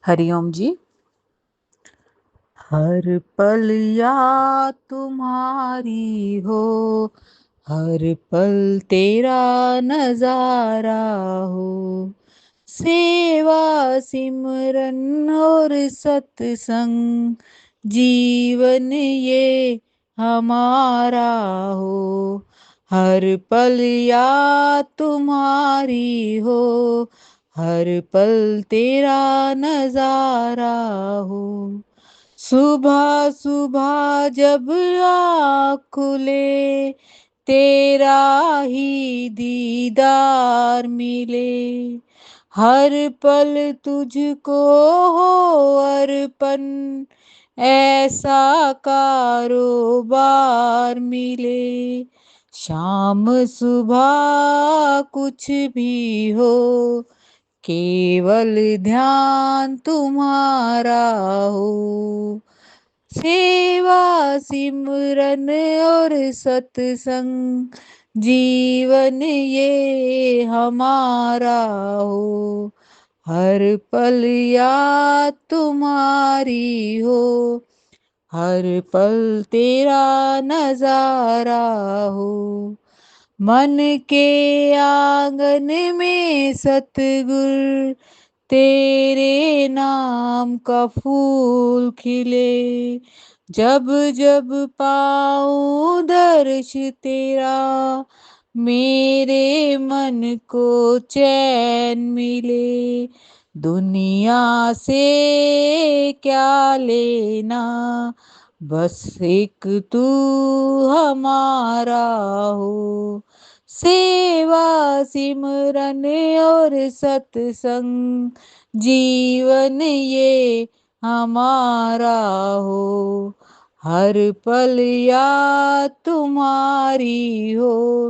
हरिओम जी। हर पल याद तुम्हारी हो, हर पल तेरा नजारा हो। सेवा सिमरन और सत्संग जीवन ये हमारा हो। हर पल याद तुम्हारी हो, हर पल तेरा नजारा हो। सुबह सुबह जब आँख खुले, तेरा ही दीदार मिले। हर पल तुझको हो अर्पण, ऐसा कारोबार मिले। शाम सुबह कुछ भी हो, केवल ध्यान तुम्हारा हो। सेवा सिमरन और सत्संग जीवन ये हमारा हो। हर पल याद तुम्हारी हो, हर पल तेरा नजारा हो। मन के आंगन में सतगुर तेरे नाम का फूल खिले। जब जब पाऊं दर्श तेरा, मेरे मन को चैन मिले। दुनिया से क्या लेना, बस एक तू हमारा हो। सेवा सिमरन और सत्संग जीवन ये हमारा हो। हर पल याद तुम्हारी हो,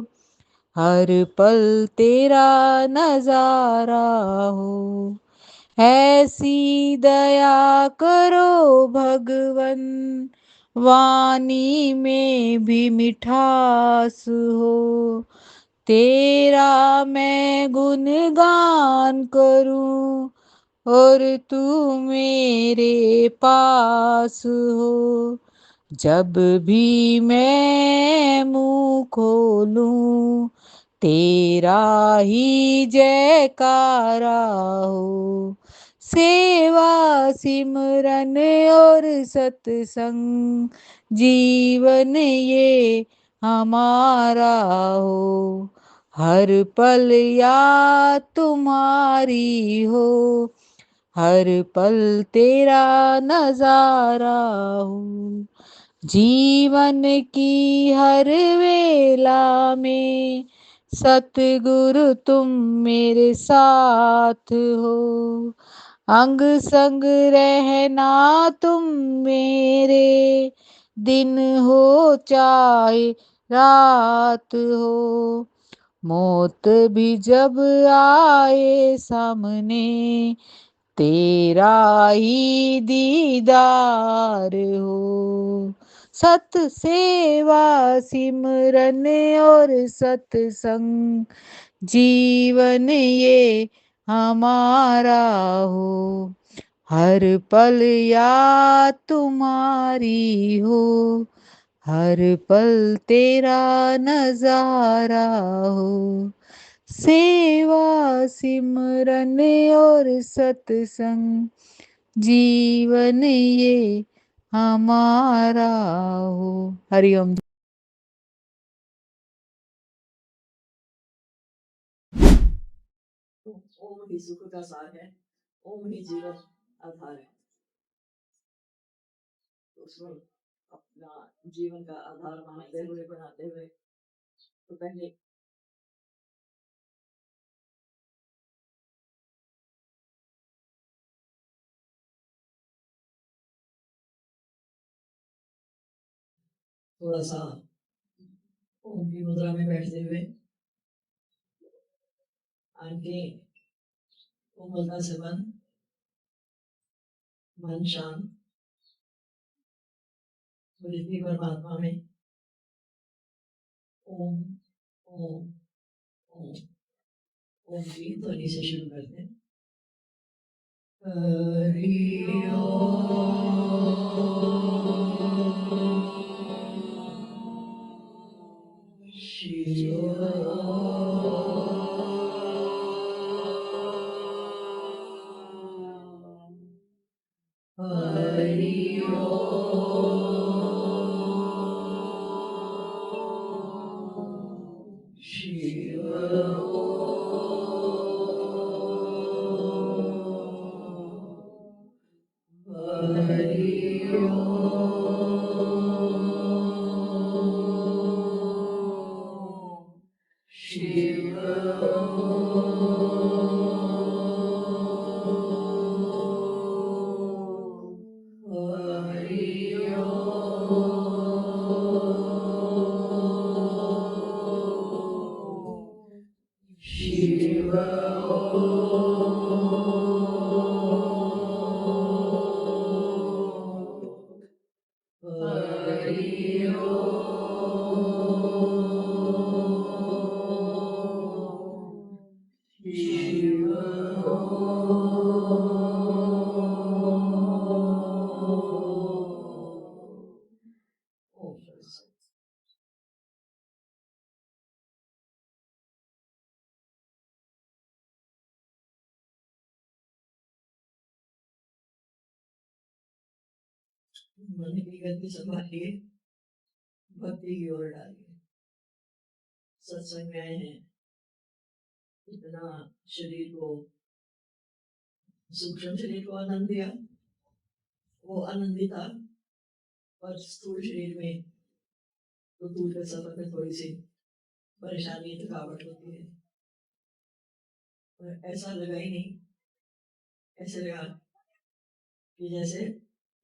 हर पल तेरा नजारा हो। ऐसी दया करो भगवन, वाणी में भी मिठास हो। तेरा मैं गुणगान करूं, और तू मेरे पास हो। जब भी मैं मुंह खोलूं, तेरा ही जयकारा हो। सेवा सिमरन और सत्संग जीवन ये हमारा हो। हर पल याद तुम्हारी हो, हर पल तेरा नजारा हो। जीवन की हर वेला में सतगुरु तुम मेरे साथ हो। अंग संग रहना तुम मेरे, दिन हो चाहे रात हो। मौत भी जब आए सामने, तेरा ही दीदार हो। सत सेवा सिमरन और सत्संग जीवन ये हमारा हो। हर पल याद तुम्हारी हो, हर पल तेरा नजारा हो। सेवा सिमरन और सत्संग जीवन ये हमारा हो। हरिओम। ओम ही सुख का सार है, ओम ही जीवन आधार है। तो उसमें अपना जीवन का आधार बनाते हुए तो पहले थोड़ा सा ओम की मुद्रा में बैठते हुए आंखें कोमलता से मन शांत, वृद्धि परमात्मा में ओम ओम ओम ओम की ध्वनि से शुरू करते हैं। हरि ओम शिव हरि ओम शिव हरि ओम शिव हरि शिव हरि शिव मन की गति संभालिए, भक्ति की ओर डालिए। सत्संग में आए हैं, इतना शरीर को, सूक्ष्म शरीर को आनंद दिया, वो आनंदी था, पर स्थूल शरीर में तो दूर के सफर में थोड़ी सी परेशानी, थकावट होती है। पर ऐसा लगा ही नहीं, ऐसे लगा कि जैसे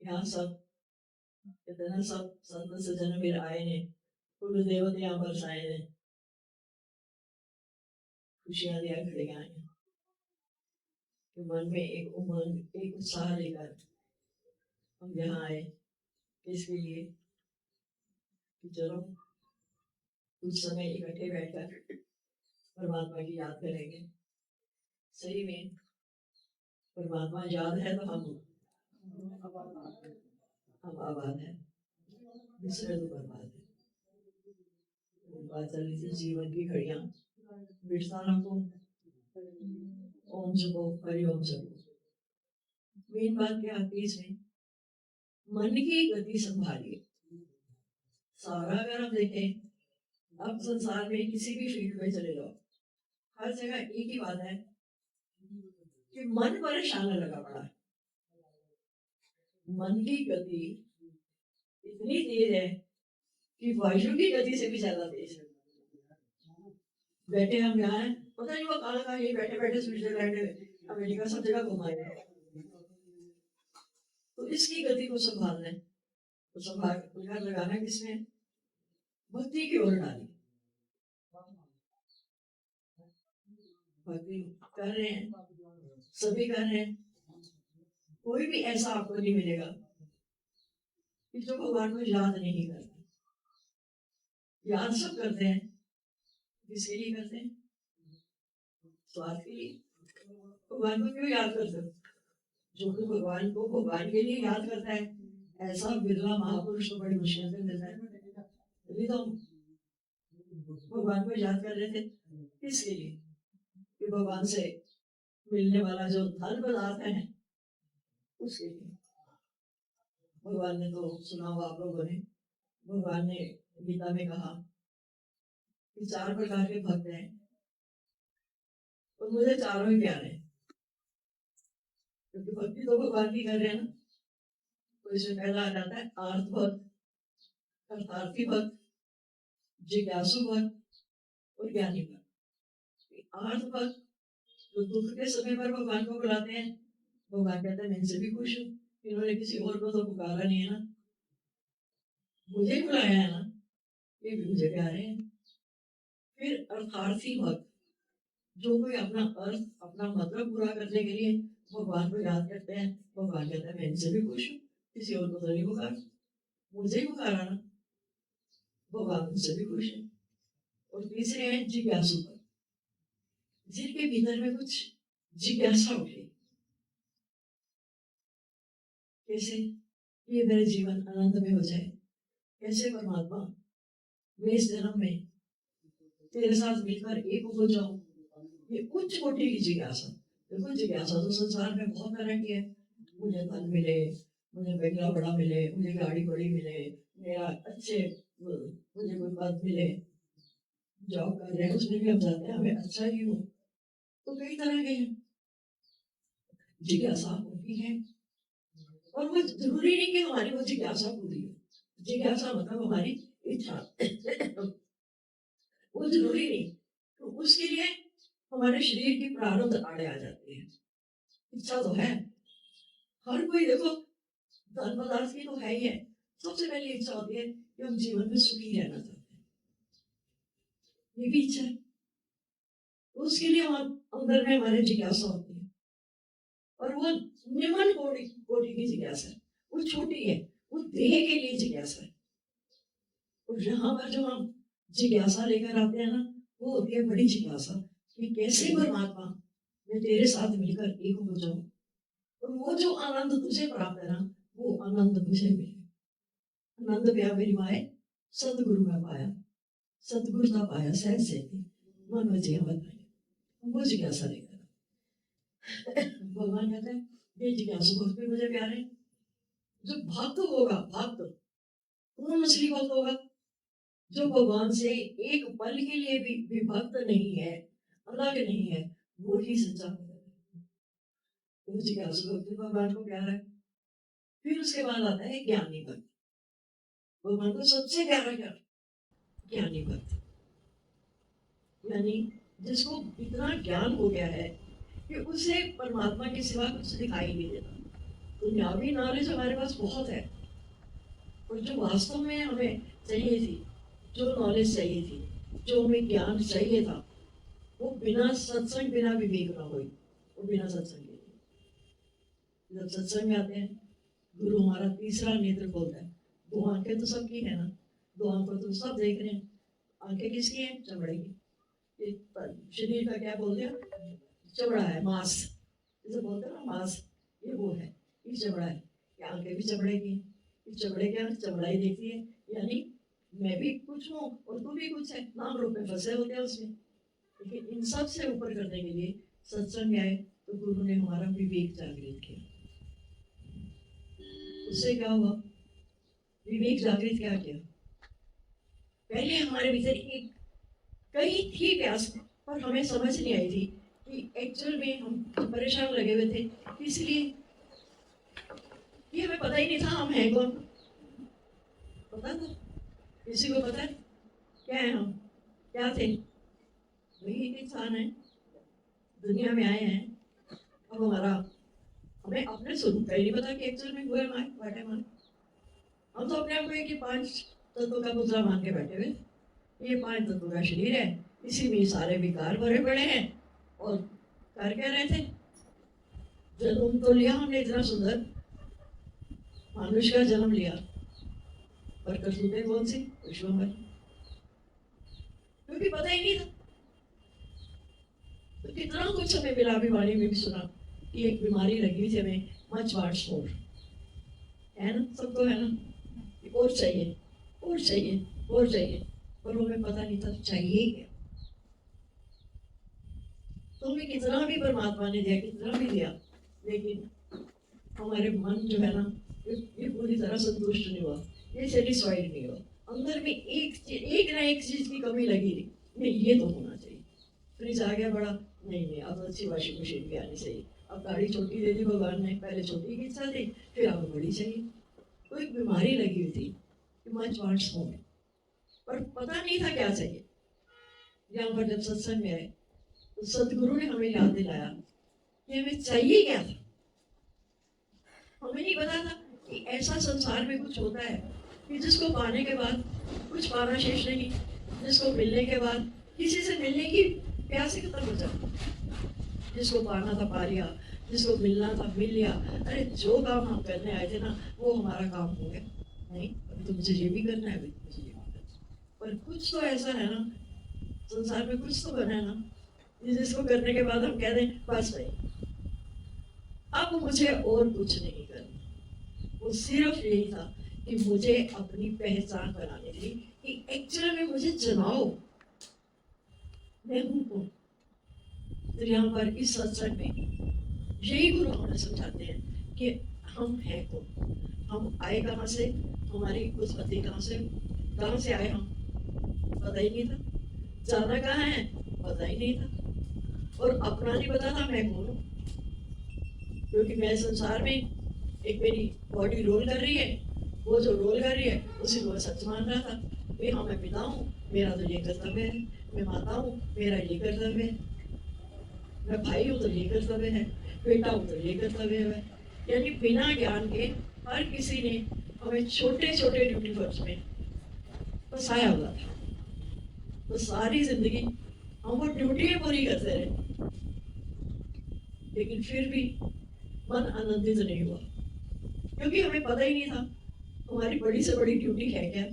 यहाँ सब इतना सब संत सज्जन फिर आए ने, कुल देवते यहाँ बरसाए ने, खुशियां दिया खड़े आए हैं। कि मन में एक उमंग, एक उत्साह लेकर हम यहाँ आए, इसके लिए कि चलो कुछ समय इकट्ठे बैठकर परमात्मा की याद करेंगे। सही में परमात्मा याद है तो हम आबाद है, दूसरे तो बर्बाद है। बात चल रही थी जीवन की घड़ियां बिरसा रखो, ओम जपो, हरि ओम जपो। मेन बात क्या आती है इसमें, मन की गति संभालिए। सारा अगर हम देखें, अब संसार में किसी भी फील्ड में चले जाओ, हर जगह एक ही बात है कि मन परेशान लगा पड़ा है। मन की गति इतनी तेज है कि वायु की गति से भी ज्यादा तेज है। बैठे हम यहाँ हैं, पता नहीं वो काला का ये बैठे बैठे स्विट्जरलैंड, अमेरिका सब जगह घुमाए। तो इसकी गति को संभालना है, तो संभाल लगाना किसमें, भक्ति की ओर डाली। भक्ति कर रहे हैं, सभी कर रहे हैं, कोई भी ऐसा आपको नहीं मिलेगा कि जो भगवान को याद नहीं करता। याद सब करते हैं, किसके लिए करते हैं, स्वार्थ के लिए। भगवान को क्यों याद करते हो, जो कि भगवान को भगवान के लिए याद करता है, ऐसा बिरला महापुरुष तो बड़ी मुश्किल से मिलता है। अभी तो भगवान को याद कर रहे थे, किसके लिए, कि भगवान से मिलने वाला जो धन पदार्थ है उसके लिए। भगवान ने तो सुना हो आप लोगों ने, भगवान ने गीता में कहा कि 4 प्रकार के भक्त हैं और मुझे चारों ही प्यारे हैं, क्योंकि भक्ति तो भगवान की कर रहे हैं ना। तो इसमें पहला आ जाता है आर्थ भक्त, अर्थार्थी भक्त, जिज्ञासु भक्त और ज्ञानी भक्त। आर्थ भक्त जो दुख के समय पर भगवान को बुलाते हैं, भगवान कहते हैं मैं इनसे भी खुश हूँ, इन्होंने किसी और को तो पुकारा नहीं है ना, मुझे बुलाया है ना, ये भी मुझे प्यारे हैं। फिर अर्थार्थी भक्त, जो कोई अपना अर्थ, अपना मतलब पूरा करने के लिए भगवान को याद करते हैं, भगवान कहते हैं मैं इनसे भी खुश हूँ, किसी और को तो नहीं पुकार, मुझे ही पुकारा ना, भगवान उनसे भी खुश है। और तीसरे हैं जिज्ञासु भक्त, जिनके भीतर में कुछ जिज्ञासा उठी, कैसे ये मेरे जीवन आनंद में हो जाए, कैसे परमात्मा मैं इस जन्म में तेरे साथ मिलकर एक हो जाऊं। ये उच्च कोटि की जिज्ञासा। देखो जिज्ञासा तो संसार में बहुत तरह की है। मुझे धन मिले, मुझे बंगला बड़ा मिले, मुझे गाड़ी बड़ी मिले, मेरा अच्छे मुझे कोई पद मिले, जॉब कर रहे हैं उसमें भी हम जाते हैं हमें अच्छा ही हो। तो कई तरह के जिज्ञासा होती है और वो जरूरी नहीं कि हमारी वो जिज्ञासा पूरी हो। जिज्ञासा मतलब हमारी इच्छा वो जरूरी नहीं। तो उसके लिए हमारे शरीर की प्रारब्ध आड़े आ जाती है। इच्छा तो है हर कोई, देखो धन पदार्थ की तो है ही है। सबसे पहली इच्छा होती है कि हम जीवन में सुखी रहना चाहते हैं, ये भी इच्छा है। तो उसके लिए हम अंदर में हमारे जिज्ञासा होती है और वो निम्न कोटि कोटि की जिज्ञासा है, वो छोटी है, वो देह के लिए जिज्ञासा है। और यहाँ पर जो हम जिज्ञासा लेकर आते हैं ना, वो होती है बड़ी जिज्ञासा कि कैसे परमात्मा मैं तेरे साथ मिलकर एक हो जाऊं और वो जो आनंद तुझे प्राप्त है ना, वो आनंद मुझे मिले। आनंद प्या मेरी माए सतगुरु में पाया, सतगुरु का पाया सहज से मन में जिया बताया। वो जिज्ञासा लेकर भगवान कहते हैं ये जिज्ञासु भक्त भी मुझे प्यारे हैं। जो भक्त होगा, भक्त कौन असली भक्त होगा? जो भगवान से एक पल के लिए भी विभक्त नहीं है, अलग नहीं है, वो ही सच्चा भक्त है। वो जिज्ञासु भक्त भगवान को प्यारा है। फिर उसके बाद आता है ज्ञानी भक्त। भगवान को सबसे प्यारा क्या? ज्ञानी भक्त, यानी जिसको इतना ज्ञान हो गया है कि उसे परमात्मा के सिवा कुछ दिखाई नहीं देता। दुनियावी नॉलेज हमारे पास बहुत है और जो वास्तव में हमें चाहिए थी, जो नॉलेज चाहिए थी, जो हमें ज्ञान चाहिए था, वो बिना सत्संग बिना विवेक ना हुई, वो बिना सत्संग के। जब सत्संग में आते हैं गुरु हमारा तीसरा नेत्र खोलता है। दो आंखें तो सबकी है ना, दो आंखों तो सब देख रहे हैं। आंखें किसकी है? चमड़े की। शरीर का क्या बोलते हैं? चमड़ा है, मांस जैसे बोलते हैं ना, मांस, ये वो है, ये चमड़ा है। ये आंखें भी चमड़े की, ये चमड़े के आंख चमड़ा ही देखती है। यानी मैं भी कुछ हूँ और तू भी कुछ है, नाम रूप में फंसे होते हैं उसमें। लेकिन इन सब से ऊपर करने के लिए सत्संग आए तो गुरु ने हमारा विवेक जागृत किया। उससे क्या हुआ? विवेक जागृत क्या किया? पहले हमारे भीतर एक कई थी प्यास, पर हमें समझ नहीं आई थी कि एक्चुअल में हम परेशान लगे हुए थे। इसलिए ये हमें पता ही नहीं था हम हैं कौन। पता था? किसी को पता है क्या है हम? क्या थे? वही एक इंसान है, दुनिया में आए हैं। अब हमारा हमें अपने स्वरूप का ही नहीं पता कि एक्चुअल में हुए हमारे बैठे हमारे। हम तो अपने आप को एक 5 तत्वों का पुतला मान के बैठे हुए। ये 5 तत्वों का शरीर है, इसी में सारे विकार भरे पड़े हैं। और कर क्या रहे थे? जन्म तो लिया हमने इतना सुंदर, मानुष का जन्म लिया, पर करतूतें कौन सी? विश्वम्भर। क्योंकि पता ही नहीं था। तो कितना कुछ हमें मिला, भी वाणी में भी सुना कि एक बीमारी लगी थी हमें, मच वाट शोर, है ना, सबको है ना, और चाहिए और चाहिए और चाहिए, पर हमें पता नहीं था चाहिए क्या। तो हमें कितना भी परमात्मा ने दिया, कितना भी दिया, लेकिन हमारे मन जो है ना, ये पूरी तरह संतुष्ट नहीं हुआ, ये सेटिस्फाइड नहीं हुआ। अंदर में एक ना एक चीज की कमी लगी रही, नहीं ये तो होना चाहिए। फ्रिज आ गया बड़ा, नहीं नहीं अब अच्छी वॉशिंग मशीन भी आनी चाहिए। अब गाड़ी छोटी दे दी भगवान ने, पहले छोटी की इच्छा थी, फिर अब बड़ी चाहिए। तो एक बीमारी लगी हुई थी कि मच वांट्स मोर, पर पता नहीं था क्या चाहिए। यहाँ पर जब सत्संग में आए तो सदगुरु ने हमें याद दिलाया कि हमें चाहिए क्या था। हमें नहीं पता था कि ऐसा संसार में कुछ होता है कि जिसको पाने के बाद कुछ पाना शेष नहीं, जिसको मिलने के बाद किसी से मिलने की प्यास ही खत्म हो जाती, जिसको पाना था पा लिया, जिसको मिलना था मिल लिया। अरे जो काम हम करने आए थे ना, वो हमारा काम हो गया। नहीं अभी तो मुझे ये भी करना है, अभी तो मुझे ये भी करना है। पर कुछ तो ऐसा है ना संसार में, कुछ तो बना है ना जिसको करने के बाद हम कह दें बस भाई अब मुझे और कुछ नहीं करना। वो सिर्फ यही था कि मुझे अपनी पहचान बनानी थी, कि एक्चुअल में मुझे जनाओ मैं हूँ कौन। तो यहाँ पर इस सत्संग में यही गुरु हमें समझाते हैं कि हम हैं कौन, हम आए कहाँ से, हमारी उत्पत्ति कहाँ से आए हम, पता ही नहीं था। जाना कहाँ है, पता ही नहीं था। और अपना नहीं पता था मैं कौन हूँ, क्योंकि मैं संसार में एक मेरी बॉडी रोल कर रही है, वो जो रोल कर रही है उसी को सच मान रहा था। भाई हाँ मैं पिता हूँ, मेरा तो ये कर्तव्य है, मैं माता हूँ, मेरा ये कर्तव्य है, मैं भाई हूँ तो ये कर्तव्य है, बेटा हूँ तो ये कर्तव्य है। यानी बिना ज्ञान के हर किसी ने हमें छोटे छोटे ड्यूटी फर्ज में फंसाया हुआ था। तो सारी जिंदगी हम वो ड्यूटी पूरी करते रहे, लेकिन फिर भी मन आनंदित नहीं हुआ, क्योंकि हमें पता ही नहीं था हमारी बड़ी से बड़ी ड्यूटी है क्या।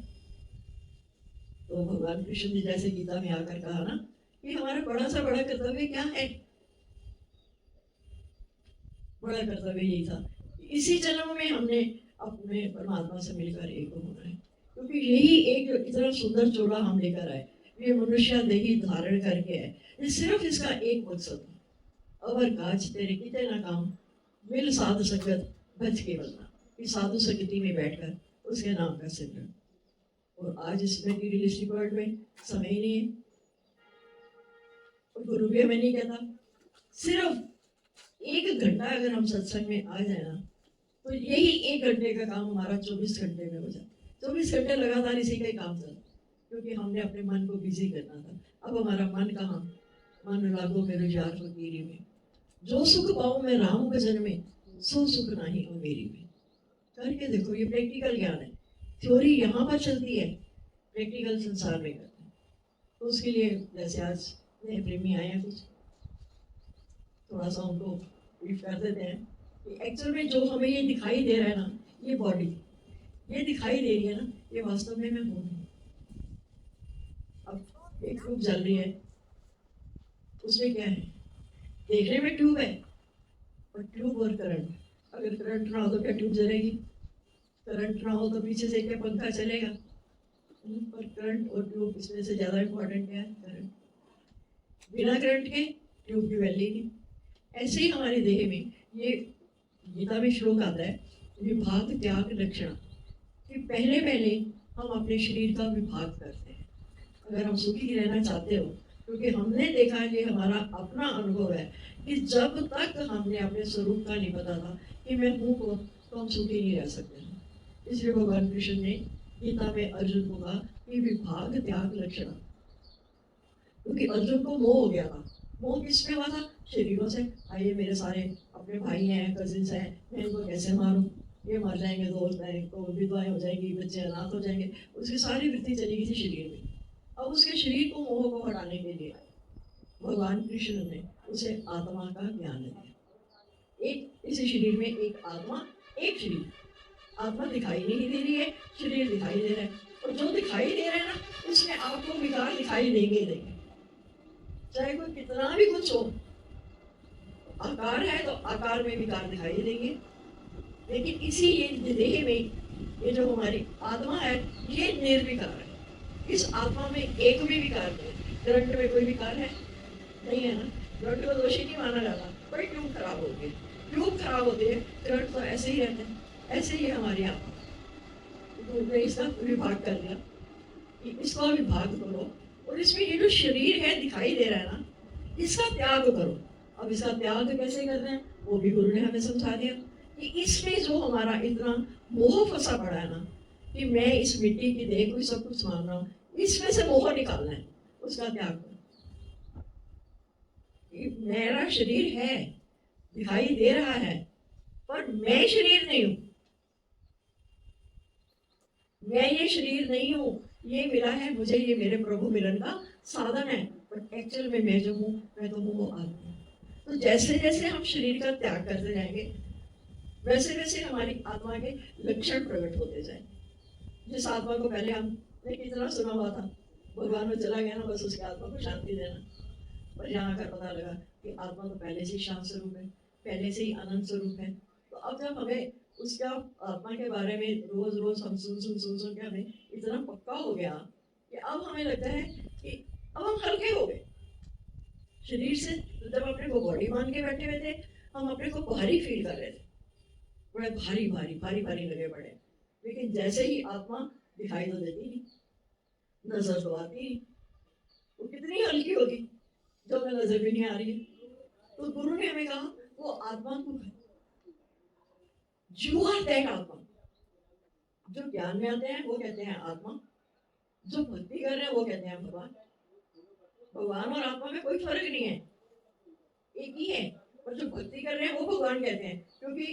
तो भगवान कृष्ण जी जैसे गीता में आकर कहा ना कि हमारा बड़ा सा बड़ा कर्तव्य क्या है, बड़ा कर्तव्य यही था कि इसी जन्म में हमने अपने परमात्मा से मिलकर एक होना है, क्योंकि यही एक इतना सुंदर चोला हम लेकर आए, ये मनुष्य देही धारण करके है, ये सिर्फ इसका एक मकसद था, अवर काज तेरे किते ना काम, मिल साधु संगत भज के बनना, कि साधु संगति में बैठकर उसके नाम का सिमरन। और आज इस मटीरियलिस्टिक वर्ल्ड में समय ही नहीं है, और गुरु भी हमें नहीं कहता। सिर्फ 1 घंटा अगर हम सत्संग में आ जाए ना, तो यही 1 घंटे का काम हमारा 24 घंटे में हो जाए। 24 घंटे लगातार इसी का ही काम चला, क्योंकि हमने अपने मन को बिजी करना था। अब हमारा मन कहाँ, मन लागो मेरे यार फकीरी में, जो सुख पाऊं मैं राम भजन में, सो सुख नहीं हो मेरी में। करके देखो, ये प्रैक्टिकल ज्ञान है। थ्योरी यहाँ पर चलती है, प्रैक्टिकल संसार में करते हैं। तो उसके लिए जैसे आज नए प्रेमी आए हैं, कुछ थोड़ा सा उनको ब्रीफ कर देते हैं कि एक्चुअल में जो हमें ये दिखाई दे रहा है ना, ये बॉडी ये दिखाई दे रही है ना, ये वास्तव में मैं हूँ नहीं। अब एक ट्यूब जल रही है, उसमें क्या है, देखने में ट्यूब है, और ट्यूब और करंट, अगर करंट ना हो तो क्या ट्यूब जलेगी, करंट ना हो तो पीछे से क्या पंखा चलेगा। पर करंट और ट्यूब, इसमें से ज्यादा इंपॉर्टेंट क्या है, करंट। बिना करंट के ट्यूब की वैल्यू नहीं। ऐसे ही हमारे देह में ये गीता में श्लोक आता है, विभाग त्याग लक्षण, कि पहले पहले हम अपने शरीर का विभाग करते हैं। अगर हम सुखी रहना चाहते हो, क्योंकि हमने देखा है कि हमारा अपना अनुभव है कि जब तक हमने अपने स्वरूप का नहीं पता था कि मैं हूँ कौन, तो हम सुखी नहीं रह सकते। इसलिए भगवान कृष्ण ने गीता में अर्जुन को कहा कि विभाग त्याग लक्षण, क्योंकि अर्जुन को मोह हो गया था। मोह किसमें हुआ था, शरीरों से। आइए मेरे सारे अपने भाई हैं, कजिन्स हैं, मैं इनको कैसे मारूं, ये मर जाएंगे, दोस्त हैं तो विधवाएं हो जाएंगी, बच्चे अनाथ हो जाएंगे, उसकी सारी वृत्ति चली गई थी शरीर में। अब उसके शरीर को, मोह को हटाने के लिए भगवान कृष्ण ने उसे आत्मा का ज्ञान दिया। एक इसी शरीर में एक आत्मा, एक शरीर। आत्मा दिखाई नहीं दे रही है, शरीर दिखाई दे रहा है, और जो दिखाई दे रहा है ना, उसमें आपको विकार दिखाई देंगे ही देंगे, चाहे कोई कितना भी कुछ हो। आकार है तो आकार में विकार दिखाई देंगे, लेकिन इसी ये देह में ये जो हमारी आत्मा है, ये निर्विकार है। इस आत्मा में एक भी विकार नहीं। करंट में कोई विकार है नहीं, है ना। करंट को दोषी नहीं माना जाता, पर ट्यूब खराब हो गई, ट्यूब खराब होती है, करंट तो ऐसे ही रहते हैं। ऐसे ही हमारी आत्मा, तो इसका विभाग कर दिया कि इसका विभाग करो, और इसमें ये जो शरीर है दिखाई दे रहा है ना, इसका त्याग करो। अब इसका त्याग कैसे करना है, वो भी गुरु ने हमें समझा दिया कि इसमें जो हमारा इतना मोह फंसा पड़ा है ना, कि मैं इस मिट्टी की देह को सब कुछ मान रहा हूँ, इसमें से मोह निकालना है, उसका त्याग करो। मेरा शरीर है, दिखाई दे रहा है, पर मैं शरीर नहीं हूं, मैं ये शरीर नहीं हूं, ये मिला है मुझे, ये मेरे प्रभु मिलन का साधन है, बट एक्चुअल में मैं जो हूँ, मैं तो हूँ वो आत्मा। तो जैसे जैसे हम शरीर का त्याग करते जाएंगे, वैसे वैसे हमारी आत्मा के लक्षण प्रकट होते जाएंगे। जिस आत्मा को पहले हमने कितना सुना हुआ था, भगवान में चला गया ना, बस उसकी आत्मा को शांति देना, पर यहाँ आकर पता लगा कि आत्मा तो पहले से ही शांत स्वरूप है, पहले से ही आनंद स्वरूप है। तो अब जब हमें उसका आत्मा के बारे में रोज रोज हम सुन के हमें इतना पक्का हो गया कि अब हमें लगता है कि अब हम हल्के हो गए शरीर से। तो जब अपने को बॉडी मान के बैठे हुए थे, हम अपने को भारी फील कर रहे थे, बड़े भारी भारी भारी भारी लगे पड़े। लेकिन जैसे ही आत्मा दिखाई तो देती नहीं, नजर तो आती नहीं, वो कितनी हल्की होगी जब हमें नजर भी नहीं आ रही है। तो गुरु ने हमें कहा वो आत्मा तू है, यू आर दैट आत्मा। जो ज्ञान में आते हैं वो कहते हैं आत्मा, जो भक्ति कर रहे हैं वो कहते हैं भगवान। भगवान और आत्मा में कोई फर्क नहीं है, एक ही है। और जो भक्ति कर रहे हैं वो भगवान कहते हैं, क्योंकि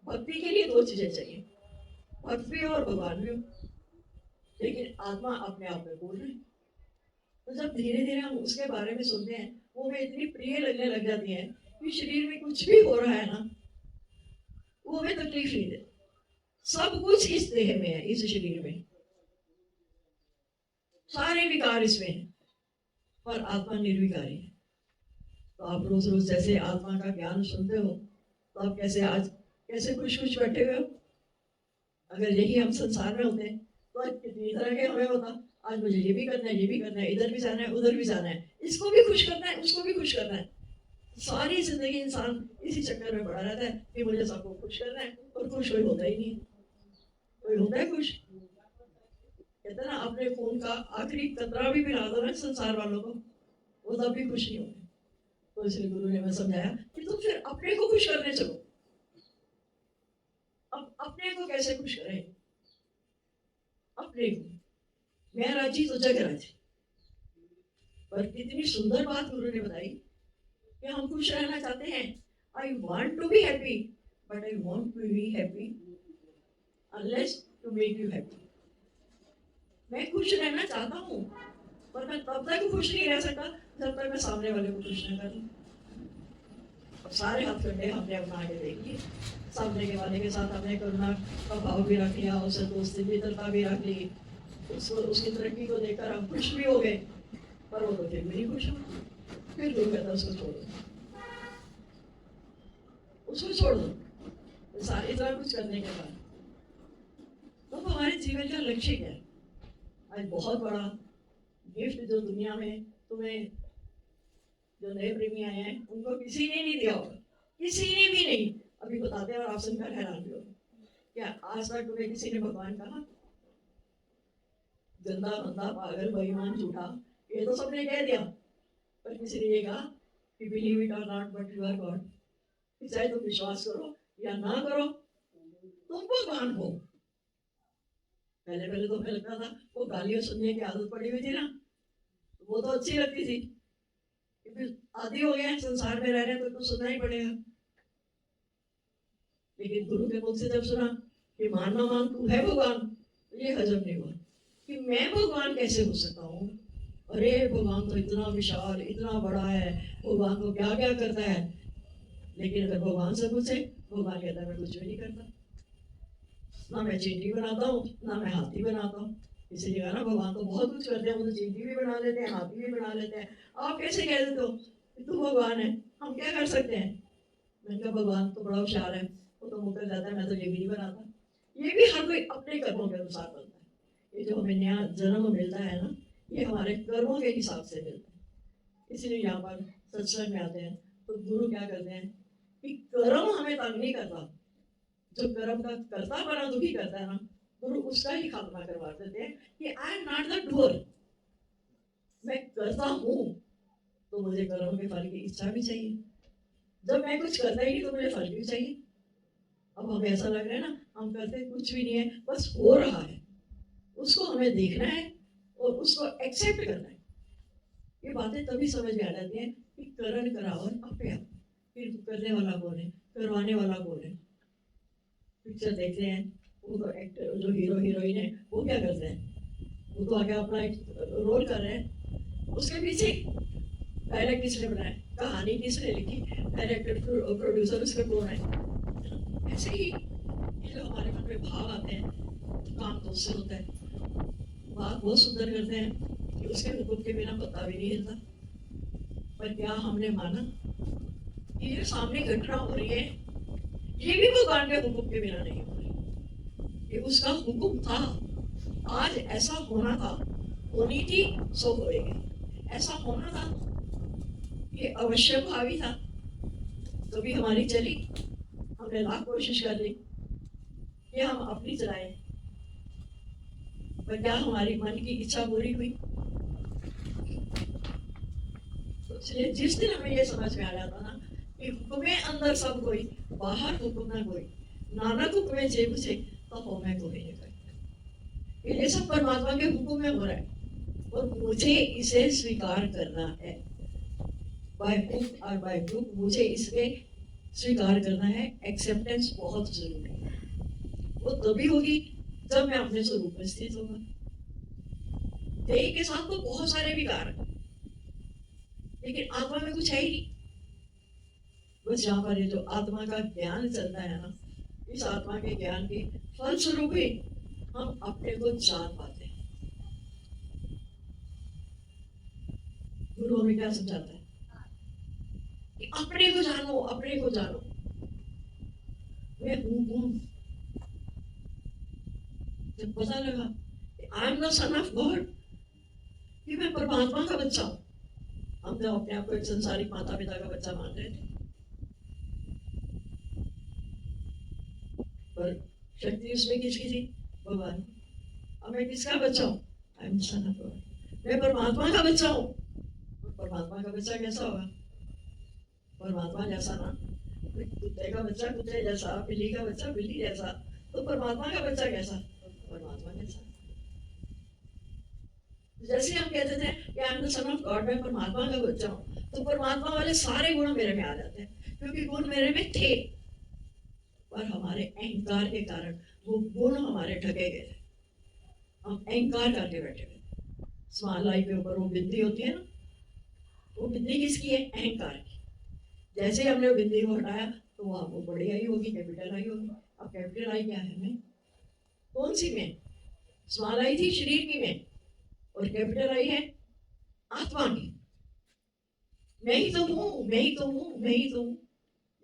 भक्ति के लिए दो चीजें चाहिए, भक्त भी हो और भगवान भी हो। लेकिन आत्मा अपने आप में बोल रही। तो जब धीरे धीरे हम उसके बारे में सुनते हैं, वो हमें इतनी प्रिय लगने लग जाती है कि शरीर में कुछ भी हो रहा है ना, वो हमें तकलीफ नहीं देता। सब कुछ इस देह में है, इस शरीर में सारे विकार इसमें है, पर आत्मा निर्विकारी है। तो आप रोज रोज जैसे आत्मा का ज्ञान सुनते हो, तो आप कैसे आज कैसे खुश खुश बैठे हुए हो। अगर यही हम संसार में होते तो आज कितनी तरह के हमें होता, आज मुझे ये भी करना है, ये भी करना है, इधर भी जाना है, उधर भी जाना है, इसको भी खुश करना है, उसको भी खुश करना है। सारी जिंदगी इंसान इसी चक्कर में पड़ा रहता है कि मुझे सबको खुश करना है, और खुश कोई होता ही नहीं। कोई होता है खुश? कहते ना, अपने खून का आखिरी कतरा भी पिला दो ना संसार वालों को, वो तब भी खुश नहीं होते। तो इसलिए गुरु ने हमें समझाया कि तुम फिर अपने को खुश करने चलो। अब अपने को कैसे खुश करें? अपने को मैं राजी तो जग राजी। पर कितनी सुंदर बात गुरु ने बताई कि हम खुश रहना चाहते हैं। I want to be happy, but I want to be happy unless to make you happy. मैं खुश रहना चाहता हूँ, पर मैं तब तक खुश नहीं रह सकता जब तक मैं सामने वाले को खुश न करूँ। अब सारे हथकंडे हमने अपना के देख लिए, सामने के वाले के साथ हमने करुणा का भाव भी रख लिया, उसे दोस्ती मित्रता भी रख ली, उसको उसकी तरक्की को देखकर हम खुश भी हो गए, पर वो तो फिर भी नहीं खुश हो। फिर गुरु कहता उसको छोड़ दो, उसको छोड़ दो। सारे इतना कुछ करने के बाद तो हमारे जीवन का लक्ष्य क्या है? आज बहुत बड़ा गिफ्ट जो दुनिया में तुम्हें, जो नए प्रेमी आए हैं, उनको किसी ने नहीं दिया होगा, किसी ने भी नहीं। अभी बताते हैं और आप सुनकर हैरान भी हो। क्या आज तक तुम्हें किसी ने भगवान कहा? गंदा बंदा पागल बेईमान झूठा, ये तो सबने कह दिया, पर किसी ने ये कहा कि बिलीव इट और not but you are God. चाहे तुम विश्वास करो या ना करो, तुम भगवान हो। पहले पहले तो हमें लगता था वो गालियां सुनने की आदत पड़ी हुई थी ना, वो तो अच्छी लगती थी, फिर आदि हो गया संसार में रह रहे तो सुनना ही पड़ेगा। लेकिन गुरु के मुख से जब सुना कि मान ना मान तू है भगवान, तो ये हजम नहीं हुआ कि मैं भगवान कैसे हो सकता हूँ। अरे भगवान तो इतना विशाल, इतना बड़ा है, भगवान तो क्या क्या करता है। लेकिन अगर भगवान से पूछे, भगवान कहता है मैं कुछ भी नहीं करता, ना मैं चींटी बनाता हूँ, ना मैं हाथी बनाता हूँ। इसलिए कहा ना, भगवान तो बहुत कुछ करते हैं, वो तो चींटी भी बना लेते हैं, हाथी भी बना लेते हैं। आप कैसे कह देते हो कि तू भगवान है, हम क्या कर सकते हैं? मैंने कहा भगवान तो बड़ा होशियार है, वो तो मुकर जाता है, मैं तो ये भी नहीं बनाता। ये भी हर कोई अपने कर्मों के अनुसार बनता है। ये जो हमें नया जन्म मिलता है ना, ये हमारे कर्मों के हिसाब से मिलता है। इसलिए यहाँ पर सत्संग में आते हैं तो गुरु क्या करते हैं कि कर्म हमें तंग नहीं करता। जो कर्म का कर्ता बना दुखी करता है ना, गुरु उसका ही खात्मा करवा देते हैं कि I am not the doer. मैं करता हूँ तो मुझे कर्म के फल की इच्छा भी चाहिए। जब मैं कुछ करता ही नहीं तो मुझे फल भी चाहिए। अब हमें ऐसा लग रहा है ना, हम करते कुछ भी नहीं है, बस हो रहा है, उसको हमें देखना है और उसको एक्सेप्ट करना है। ये बातें तभी समझ में आ जाती हैं कि करण करावन अपने आप। फिर करने वाला कौन है, करवाने वाला कौन है? पिक्चर देखते हैं, वो तो एक्टर जो हीरो हीरोइन है वो क्या करते हैं, वो तो आगे अपना एक रोल कर रहे हैं, उसके पीछे डायरेक्ट किसने बनाया, कहानी किसने लिखी, डायरेक्टर प्रोड्यूसर उसका कौन है। ऐसे ही जो हमारे मन में भाव आते हैं, काम तो उससे होता है। बात बहुत सुंदर करते हैं कि उसके हुक्म के बिना पता भी नहीं हिलता। पर क्या हमने माना कि ये सामने घटना हो रही है, ये भी भगवान के हुक्म के बिना नहीं हो रही, ये उसका हुक्म था। आज ऐसा होना था, होनी थी सो होएगी, ऐसा होना था, ये अवश्य भावी था। कभी हमारी चली, हमने लाख कोशिश कर ली कि हम अपनी चलाएं, पर क्या हमारी मन की इच्छा पूरी हुई? इसलिए जिस दिन हमें ये समझ में आ जाता ना कि हुक्मे अंदर सब कोई, बाहर हुक्म ना कोई, नानक हुक्मे जे मुझे, तो हो मैं कोई नहीं करता। ये सब परमात्मा के हुक्म में हो रहा है और मुझे इसे स्वीकार करना है। बाय हुक और बाय हुक मुझे इसके स्वीकार करना है। एक्सेप्टेंस बहुत जरूरी है। वो तभी होगी जब मैं अपने स्वरूप में स्थित होगा। देह के साथ तो बहुत सारे विकार हैं, लेकिन आत्मा में कुछ है ही नहीं। बस यहाँ पर ये जो आत्मा का ज्ञान चलता है ना, इस आत्मा के ज्ञान के फलस्वरूप ही हम अपने को जान पाते हैं। गुरु हमें क्या समझाता है कि अपने को जानो, अपने को जानो। मैं हूँ। जब पता लगा I am the son of God, कि मैं परमात्मा का बच्चा हूँ। हम तो अपने आप को एक संसारिक माता पिता का बच्चा मान रहे थे, पर शक्ति उसमें किसकी थी? भगवान। अब मैं किसका बच्चा हूँ? I am son of God, मैं परमात्मा का बच्चा हूँ। परमात्मा का बच्चा कैसा होगा? परमात्मा जैसा ना, कुत्ते का बच्चा कुत्ते जैसा, बिल्ली का बच्चा बिल्ली जैसा, तो परमात्मा का बच्चा कैसा? परमात्मा जैसा। जैसे हम कहते थे कि I am the son of God, मैं परमात्मा का बच्चा हूँ, तो परमात्मा वाले सारे गुण मेरे में आ जाते हैं, क्योंकि गुण मेरे में थे, पर हमारे अहंकार के कारण वो गुण हमारे ढके गए थे। हम अहंकार करके बैठे हुए। स्मॉल आई के ऊपर वो बिंदी होती है ना, वो बिंदी किसकी है? अहंकार की। जैसे हमने बिंदी को हटाया तो वो आपको बड़ी आई होगी, कैपिटल आई होगी। अब कैपिटल आई क्या है? में कौन सी में? स्मॉल आई थी शरीर की में, और कैपिटल आई है आत्मा की। मैं ही तो हूँ, मैं ही तो हूँ, मैं ही तो हूँ।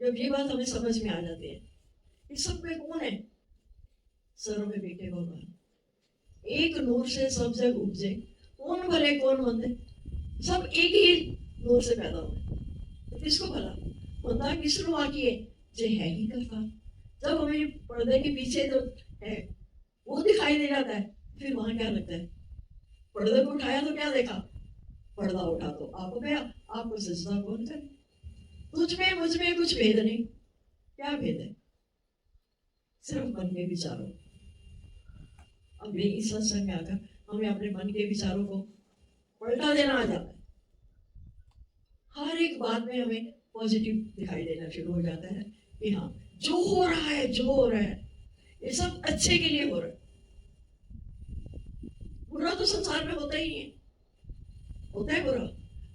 जब ये बात हमें समझ में आ जाती है, इस सब में कौन है? सर्व में बैठे भगवान, एक नूर से सब जग उपजे, कौन भले कौन मंदे, सब एक ही नूर से पैदा हुए। तो किसको भला बंदा किसको आकी है? जे है ही करता। जब हमें पर्दे के पीछे जो है वो दिखाई दे जाता है, फिर वहां क्या लगता है? पर्दे को उठाया तो क्या देखा? पर्दा उठा तो आप गया, आपको सजदा कौन करे? तुझ में मुझ में कुछ भेद नहीं। क्या भेद है? सिर्फ मन के विचारों। अब ये इस सत्संग में आकर हमें अपने मन के विचारों को पलटा देना आ जाता है। हर एक बात में हमें पॉजिटिव दिखाई देना शुरू हो जाता है कि हाँ, जो हो रहा है, जो हो रहा है, ये सब अच्छे के लिए हो रहा है। बुरा तो संसार में होता ही नहीं है। होता है बुरा?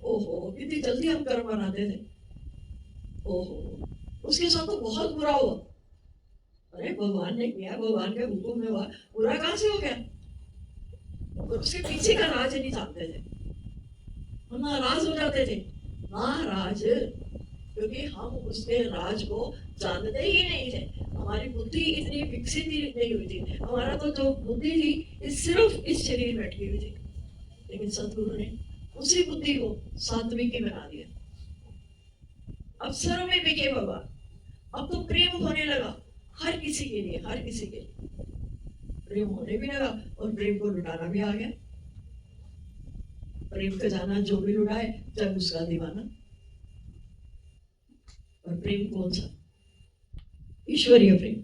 ओहो, कितनी जल्दी हम कर्म बनाते थे। ओहो, उसके साथ तो बहुत बुरा हुआ। अरे भगवान ने किया, भगवान के हुक्म में हुआ, बुरा कहां से हो गया? और उसके पीछे का राज नहीं जानते थे, हम नाराज हो जाते थे। नाराज क्योंकि हम उसके राज को जानते ही नहीं थे। हमारी बुद्धि इतनी विकसित ही नहीं हुई थी। हमारा तो जो बुद्धि थी सिर्फ इस शरीर में अटकी हुई थी, लेकिन सदगुरु ने उसी बुद्धि को सात्विक बना दिया। अब सर्व में बिके भगवान। अब तो प्रेम होने लगा हर किसी के लिए, हर किसी के लिए प्रेम होने भी लगा, और प्रेम को लुटाना भी आ गया। प्रेम का जाना जो भी लुटाए, जब उसका दीवाना। और प्रेम कौन सा? ईश्वरीय प्रेम।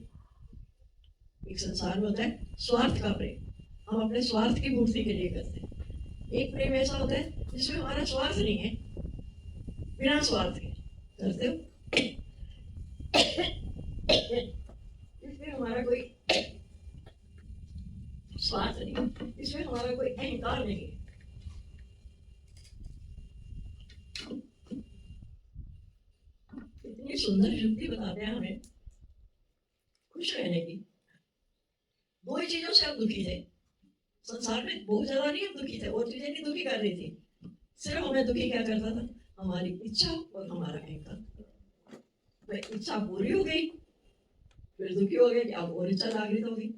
एक संसार में होता है स्वार्थ का प्रेम, हम अपने स्वार्थ की पूर्ति के लिए करते हैं। एक प्रेम ऐसा होता है जिसमें हमारा स्वार्थ नहीं है, बिना स्वार्थ के करते हो। इसमें हमारा कोई स्वार्थ नहीं, इसमें हमारा कोई अहंकार नहीं है। इतनी सुंदर युक्ति बताते हैं हमें खुश रहने की। दो ही चीजों से हम दुखी थे संसार में, बहुत ज्यादा नहीं हम दुखी थे, और चीजें नहीं दुखी कर रही थी। सिर्फ हमें दुखी क्या करता था? हमारी इच्छा और हमारा अहंकार। इच्छा पूरी हो गई फिर दुखी हो गए कि अब और इच्छा जागृत होगी,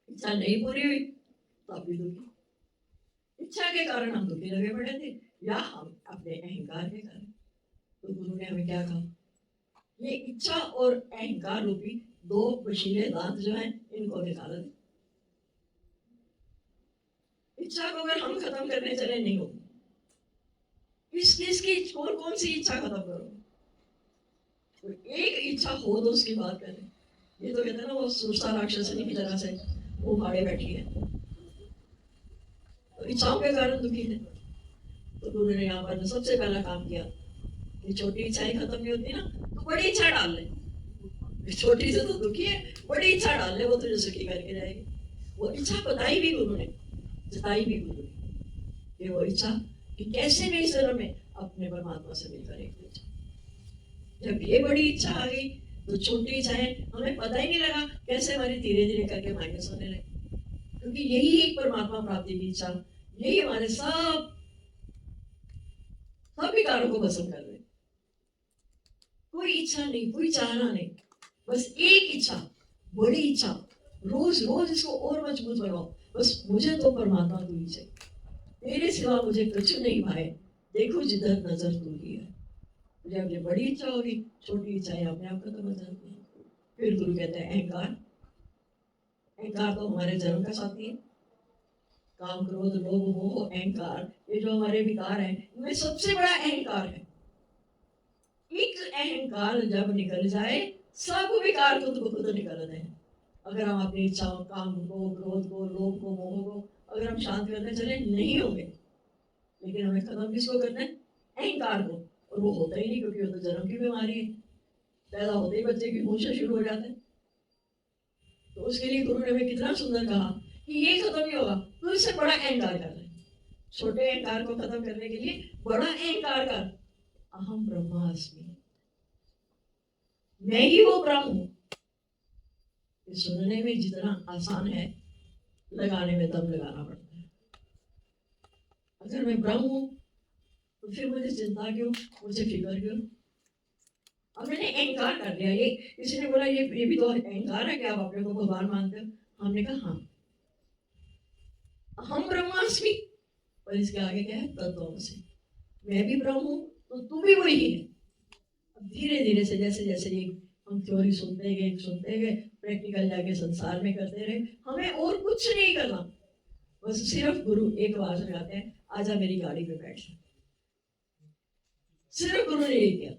इच्छा नहीं पूरी हुई तो अब भी दुखी। इच्छा के कारण हम दुखी लगे पड़े थे या हम अपने अहंकार के कारण। तो गुरु ने हमें क्या कहा, ये इच्छा और अहंकार रूपी दो वशीले दांत जो हैं इनको निकाल दे। इच्छा को अगर हम खत्म करने चले नहीं होगी, किस किस की कौन कौन सी इच्छा खत्म करो, तो एक इच्छा हो तो उसकी बात करें। ये तो कहते हैं ना वो सुरसा राक्षसनी की तरह से वो भाड़े बैठी है, तो इच्छाओं के कारण दुखी है। तो गुरु ने यहाँ पर सबसे पहला काम किया कि छोटी इच्छाएं खत्म नहीं होती ना, तो बड़ी इच्छा डाल ले। छोटी से तो दुखी है, बड़ी इच्छा डाल ले, वो तुझे सुखी करके जाएगी। वो इच्छा बताई भी गुरु ने, जताई भी गुरु ने कि वो इच्छा कि कैसे भी इस जन्म में अपने परमात्मा से मिलकर एक इच्छा। जब ये बड़ी इच्छा आ गई तो छोटी इच्छाएं हमें पता ही नहीं लगा कैसे हमारी धीरे धीरे करके माइनस होने लगी, क्योंकि यही एक परमात्मा प्राप्ति की इच्छा, यही हमारे सब विकारों को भस्म कर दे। कोई इच्छा नहीं, कोई चाहना नहीं, बस एक इच्छा, बड़ी इच्छा, रोज रोज इसको और मजबूत बनाओ। बस मुझे तो परमात्मा तू ही चाहिए, मेरे सिवा मुझे कुछ नहीं भाई, देखो जिधर नजर तू ही है। जब ये बड़ी इच्छा होगी, छोटी इच्छाएं अपने आप खत्म हो जाती है। फिर गुरु कहते हैं अहंकार। अहंकार तो हमारे जन्म का साथी है। काम, क्रोध, लोभ, मोह, अहंकार, ये जो हमारे विकार हैं, इनमें सबसे बड़ा अहंकार है। एक अहंकार जब निकल जाए, सब विकार खुद को खुद निकल जाए। अगर हम अपनी इच्छाओं, काम को, क्रोध को, लोभ को, मोह को अगर हम शांत करने चले नहीं होंगे, लेकिन हमें खत्म किसको करना है, अहंकार को। और वो होता ही नहीं, क्योंकि वो तो जन्म की बीमारी है, पैदा होते ही बच्चे की मूछें शुरू हो जाते हैं। तो उसके लिए गुरु ने हमें कितना सुंदर कहा कि ये खत्म नहीं होगा, तो इससे बड़ा अहंकार कर ले। छोटे अहंकार को खत्म करने के लिए बड़ा अहंकार कर, अहम ब्रह्मास्मि, मैं ही वो ब्रह्म हूं। सुनने में जितना आसान है, लगाने में दम लगाना पड़ता है। अगर मैं ब्रह्म हूं तो फिर मुझे चिंता क्यों, मुझे फिक्र क्यों। अब मैंने अहंकार कर लिया। ये किसी ने बोला ये भी तो अहंकार है कि आप अपने को भगवान मानते हो। हमने कहा हाँ, हम ब्रह्मास्मि, और इसके आगे क्या है, तत्वमसि, मैं भी ब्रह्म हूं तो तू भी वही है। अब धीरे धीरे से जैसे जैसे ये हम थ्योरी सुनते गए, प्रैक्टिकल जाके संसार में करते रहे, हमें और कुछ नहीं करना, बस सिर्फ गुरु एक आवाज लगाते हैं, आजा मेरी गाड़ी पे बैठ। सिर्फ गुरु ने ये किया,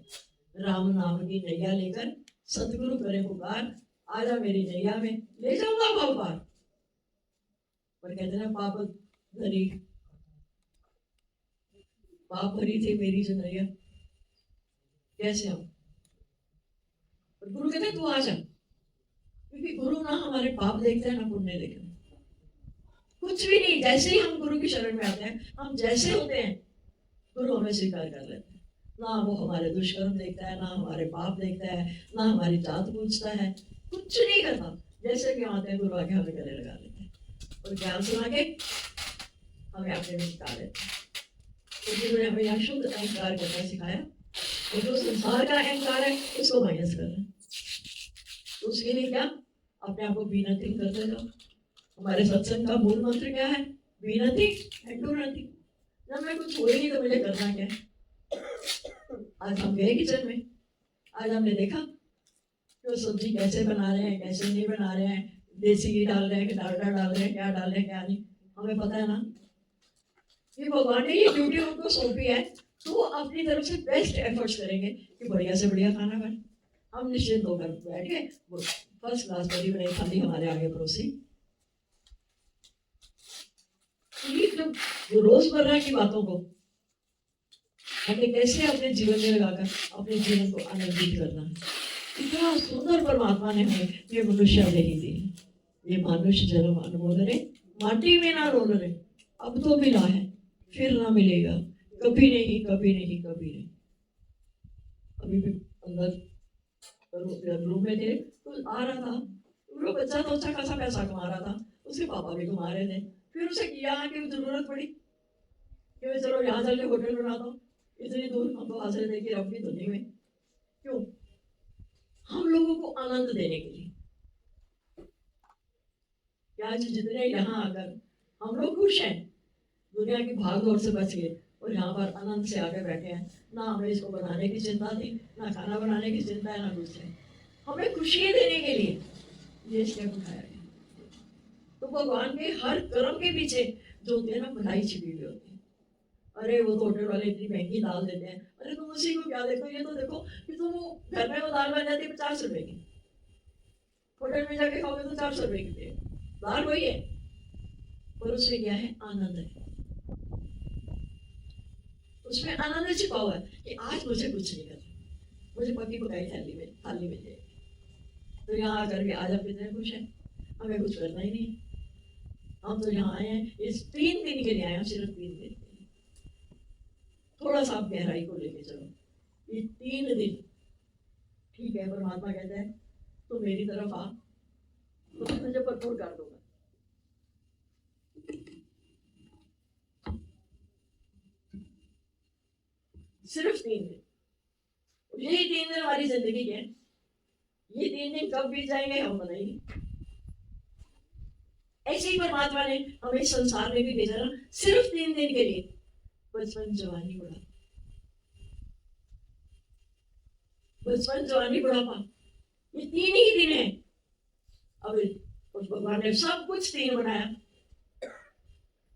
राम नाम की नैया लेकर सतगुरु करे पुकार, आजा मेरी नैया में ले जाऊंगा भव पार। पर कहते ना पाप भरी, पाप भरी थी मेरी जो नैया, कैसे हम। पर गुरु कहते तू आ जा, क्योंकि गुरु ना हमारे पाप देखते हैं ना पुण्य देखते हैं, कुछ भी नहीं। जैसे ही हम गुरु की शरण में आते हैं, हम जैसे होते हैं, गुरु हमें स्वीकार कर लेते हैं। ना वो हमारे दुष्कर्म देखता है, ना हमारे पाप देखता है, ना हमारी जात पूछता है, कुछ नहीं करता। जैसे भी आते हैं, गुरु आके हमें गले लगा देते हैं और ज्ञान सुना के हमें अपने में सिखा देते हैं। तो गुरु ने हमें यहाँ शुद्ध अहंकार करना सिखाया, और जो संसार का अहंकार है उसको माइनस करना। तो उसके लिए क्या, अपने आप को बी नथिंग करते जाओ। हमारे सत्संग का मूल मंत्र क्या है, be nothing and do nothing. जब मैं कुछ हो ही नहीं तो मुझे करना क्या है। आज हम गए किचन में, आज हमने देखा कि वो सब्जी कैसे बना रहे हैं, कैसे नहीं बना रहे हैं, देसी घी डाल रहे हैं कि डालडा डाल रहे हैं, क्या डाल रहे हैं क्या नहीं, हमें पता है ना। ये भगवान ने ये ड्यूटी उनको सौंपी है, तो वो अपनी तरफ से बेस्ट एफर्ट्स करेंगे कि बढ़िया से बढ़िया खाना बने। हम निश्चिंत होकर बैठ गए, वो फर्स्ट क्लास बड़ी बनाई थाली हमारे आगे परोसी। जो रोजमर्रा की बातों को हमें कैसे अपने जीवन में लगाकर अपने जीवन को आनंदित करना है। इतना सुंदर परमात्मा ने हमें ये मनुष्य नहीं दी। ये मनुष्य जन्म अनमोल रे, माटी में ना रोल रे, अब तो मिला है फिर ना मिलेगा, कभी नहीं कभी नहीं कभी नहीं। अभी भी अंदर रूम में थे तो आ रहा था, वो बच्चा तो अच्छा खासा पैसा कमा रहा था, उसके पापा भी कमा रहे थे। फिर उसे यहाँ की जरूरत पड़ी कि मैं चलो यहाँ चल के होटल बनाता हूँ, इतनी दूर हम तो हाजिर थे कि रब की दुनिया में क्यों। हम लोगों को आनंद देने के लिए। कि आज जितने यहाँ आकर हम लोग खुश हैं, दुनिया की भाग दौड़ से बच गए और यहाँ पर आनंद से आके बैठे हैं। ना हमें इसको बनाने की चिंता थी, ना खाना बनाने की चिंता है, ना कुछ है। हमें खुशी देने के लिए ये स्टेप उठाया गया। तो भगवान के हर कर्म के पीछे जो होती है ना, भलाई छिपी हुई होती है। अरे वो तो होटल वाले इतनी महंगी दाल देते हैं, अरे तुम उसी को क्या देखो, ये तो देखो कि तुम वो घर में वो दाल बन जाती है 50 रुपए की, होटल में जाके खाओगे तो 400 रुपए की प्लेट, दाल वही है पर उसमें क्या है, आनंद है। उसमें आनंद छिपा हुआ है कि आज मुझे कुछ नहीं करना, मुझे पकी पकाई थाली मिल जाएगी। तो यहाँ आकर के आज हम कितने खुश हैं, हमें कुछ करना ही नहीं। हम तो यहाँ आए हैं इस 3 दिन के लिए आए हैं, सिर्फ 3 दिन के लिए। थोड़ा सा आप गहराई को लेके चलो, ये 3 दिन ठीक है। परमात्मा कहता है तो मेरी तरफ आ तो मैं तुझे भरपूर कर दूंगा। सिर्फ 3 दिन, यही 3 दिन हमारी जिंदगी के। ये 3 दिन कब बीत जाएंगे हम पता ही नहीं। ऐसे ही परमात्मा ने हमें संसार में भी भेजा ना, सिर्फ 3 दिन के लिए, बचपन जवानी बुढ़ापा। बचपन जवानी बुढ़ापा ये 3 ही दिन है। अब उस भगवान ने सब कुछ 3 बनाया।